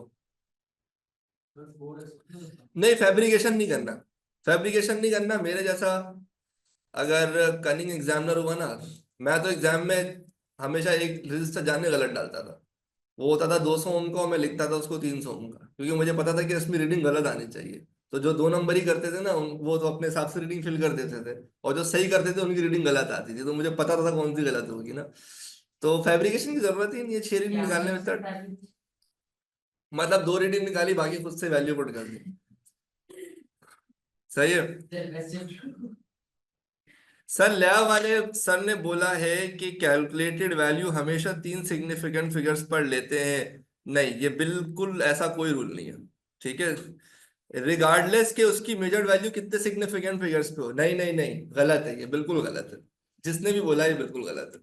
नहीं, फैब्रिकेशन नहीं करना, फैब्रिकेशन नहीं करना, मेरे जैसा अगर कनिंग एग्जामिनर हुआ ना, मैं तो एग्जाम में हमेशा एक रजिस्टर जाने गलत डालता था, वो होता था 200 ओम का और मैं लिखता था उसको 300 ओम का, क्योंकि मुझे पता था कि इसमें रीडिंग गलत आनी चाहिए। तो जो दो नंबर ही करते थे ना वो तो अपने हिसाब से रीडिंग फिल कर देते थे, और जो सही करते थे उनकी रीडिंग गलत आती थी, तो मुझे पता था कौन सी गलत होगी ना। तो फैब्रिकेशन की जरूरत ही नहीं है, 6 रीडिंग निकालने में इतना, मतलब 2 रीडिंग निकाली बाकी खुद से वैल्यू पुट कर दी, सही है। सर लैब वाले सर ने बोला है कि कैलकुलेटेड वैल्यू हमेशा तीन सिग्निफिकेंट फिगर्स पर लेते हैं, नहीं ये बिल्कुल ऐसा कोई रूल नहीं है, ठीक है, रिगार्डलेस के उसकी मेजर्ड वैल्यू कितने सिग्निफिकेंट फिगर्स पे हो, नहीं नहीं नहीं, गलत है, ये बिल्कुल गलत है, जिसने भी बोला ये बिल्कुल गलत है,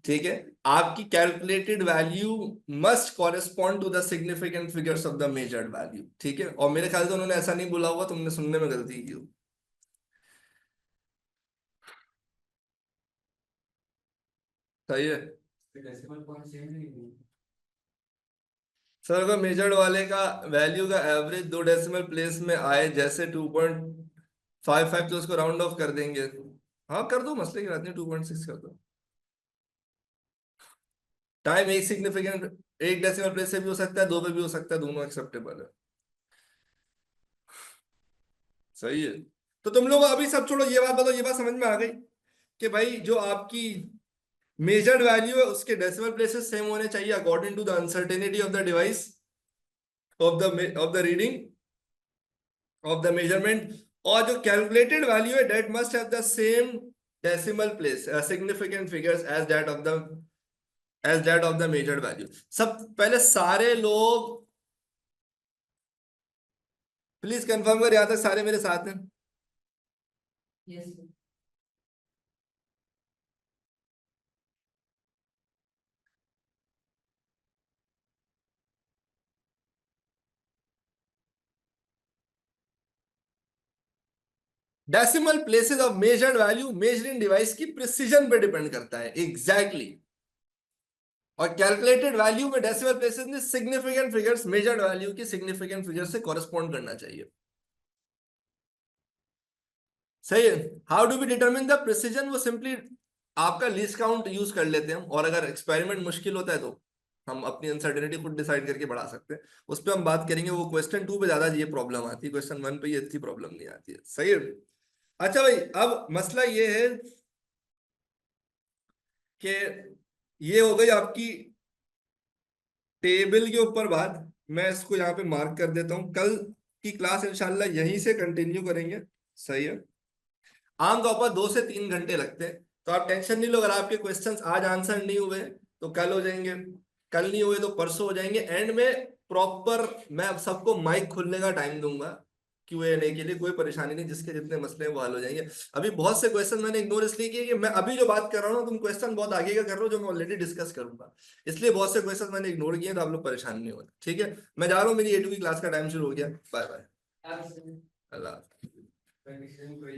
ठीक है, आपकी calculated value must correspond to the significant figures of the measured value. ठीक है, और मेरे ख्याल से उन्होंने ऐसा नहीं बोला हुआ, तुमने सुनने में गलती की हो। सही है डेसिमल पॉइंट सेम नहीं है। सर, अगर मेजर्ड वाले का वैल्यू का एवरेज 2 डेसिमल प्लेस में आए, जैसे 2.55, तो उसको राउंड ऑफ कर देंगे। हाँ कर दो, मसले की बात नहीं, 2.6 कर दो। टाइम एक सिग्निफिकेंट 1 डेसिमल प्लेस से भी हो सकता है, 2 पे भी हो सकता है, दोनों एक्सेप्टेबल है। सही है। तो तुम लोग अभी सब छोड़ो, ये बात बताओ, ये बात समझ में आ गई कि भाई जो आपकी मेजर्ड वैल्यू है उसके डेसिमल प्लेसेस सेम होने चाहिए according to the uncertainty of the device, of the reading, of the measurement. और जो कैलकुलेटेड वैल्यू है that must have the same decimal place significant figures as that of the measured value. सब पहले सारे लोग प्लीज कंफर्म कर, यहां तक सारे मेरे साथ हैं। Yes. Decimal places of measured value measuring device की प्रिसीजन पे डिपेंड करता है, एग्जैक्टली exactly। और कैलकुलेटेड वैल्यू में डेसिमल प्लेसेस में सिग्निफिकेंट फिगर्स मेजर्ड वैल्यू की सिग्निफिकेंट फिगर से कॉरेस्पॉन्ड करना चाहिए। सही है। How do we determine the precision? वो सिंपली आपका लीस्ट काउंट यूज कर लेते हैं, और अगर एक्सपेरिमेंट मुश्किल होता है तो हम अपनी अनसर्टेनिटी खुद डिसाइड करके बढ़ा सकते हैं। उस पर हम बात करेंगे, वो क्वेश्चन 2 पे ज्यादा ये प्रॉब्लम आती है, क्वेश्चन 1 पे ये इतनी प्रॉब्लम नहीं आती है। सही है। अच्छा भाई, अब मसला ये है कि ये हो गई आपकी टेबल के ऊपर बात। मैं इसको यहाँ पे मार्क कर देता हूँ, कल की क्लास इंशाल्लाह यहीं से कंटिन्यू करेंगे। सही है। आमतौर पर 2 से 3 घंटे लगते हैं, तो आप टेंशन नहीं लो। अगर आपके क्वेश्चंस आज आंसर नहीं हुए तो कल हो जाएंगे, कल नहीं हुए तो परसों हो जाएंगे। एंड में प्रॉपर मैं अब सबको माइक खुलने का टाइम दूंगा Q&A के लिए, कोई परेशानी नहीं, जिसके जितने मसले हैं वो हल हो जाएंगे। अभी बहुत से क्वेश्चन मैंने इग्नोर इसलिए किए कि मैं अभी जो बात कर रहा हूँ तुम क्वेश्चन बहुत आगे का कर रहे हो जो मैं ऑलरेडी डिस्कस करूंगा, इसलिए बहुत से क्वेश्चन मैंने इग्नोर किए, तो आप लोग परेशान नहीं होना। ठीक है, मैं जा रहा हूँ, मेरी A2 की क्लास का टाइम शुरू हो गया। Bye bye. अब अल्लाह। कंडीशन कोई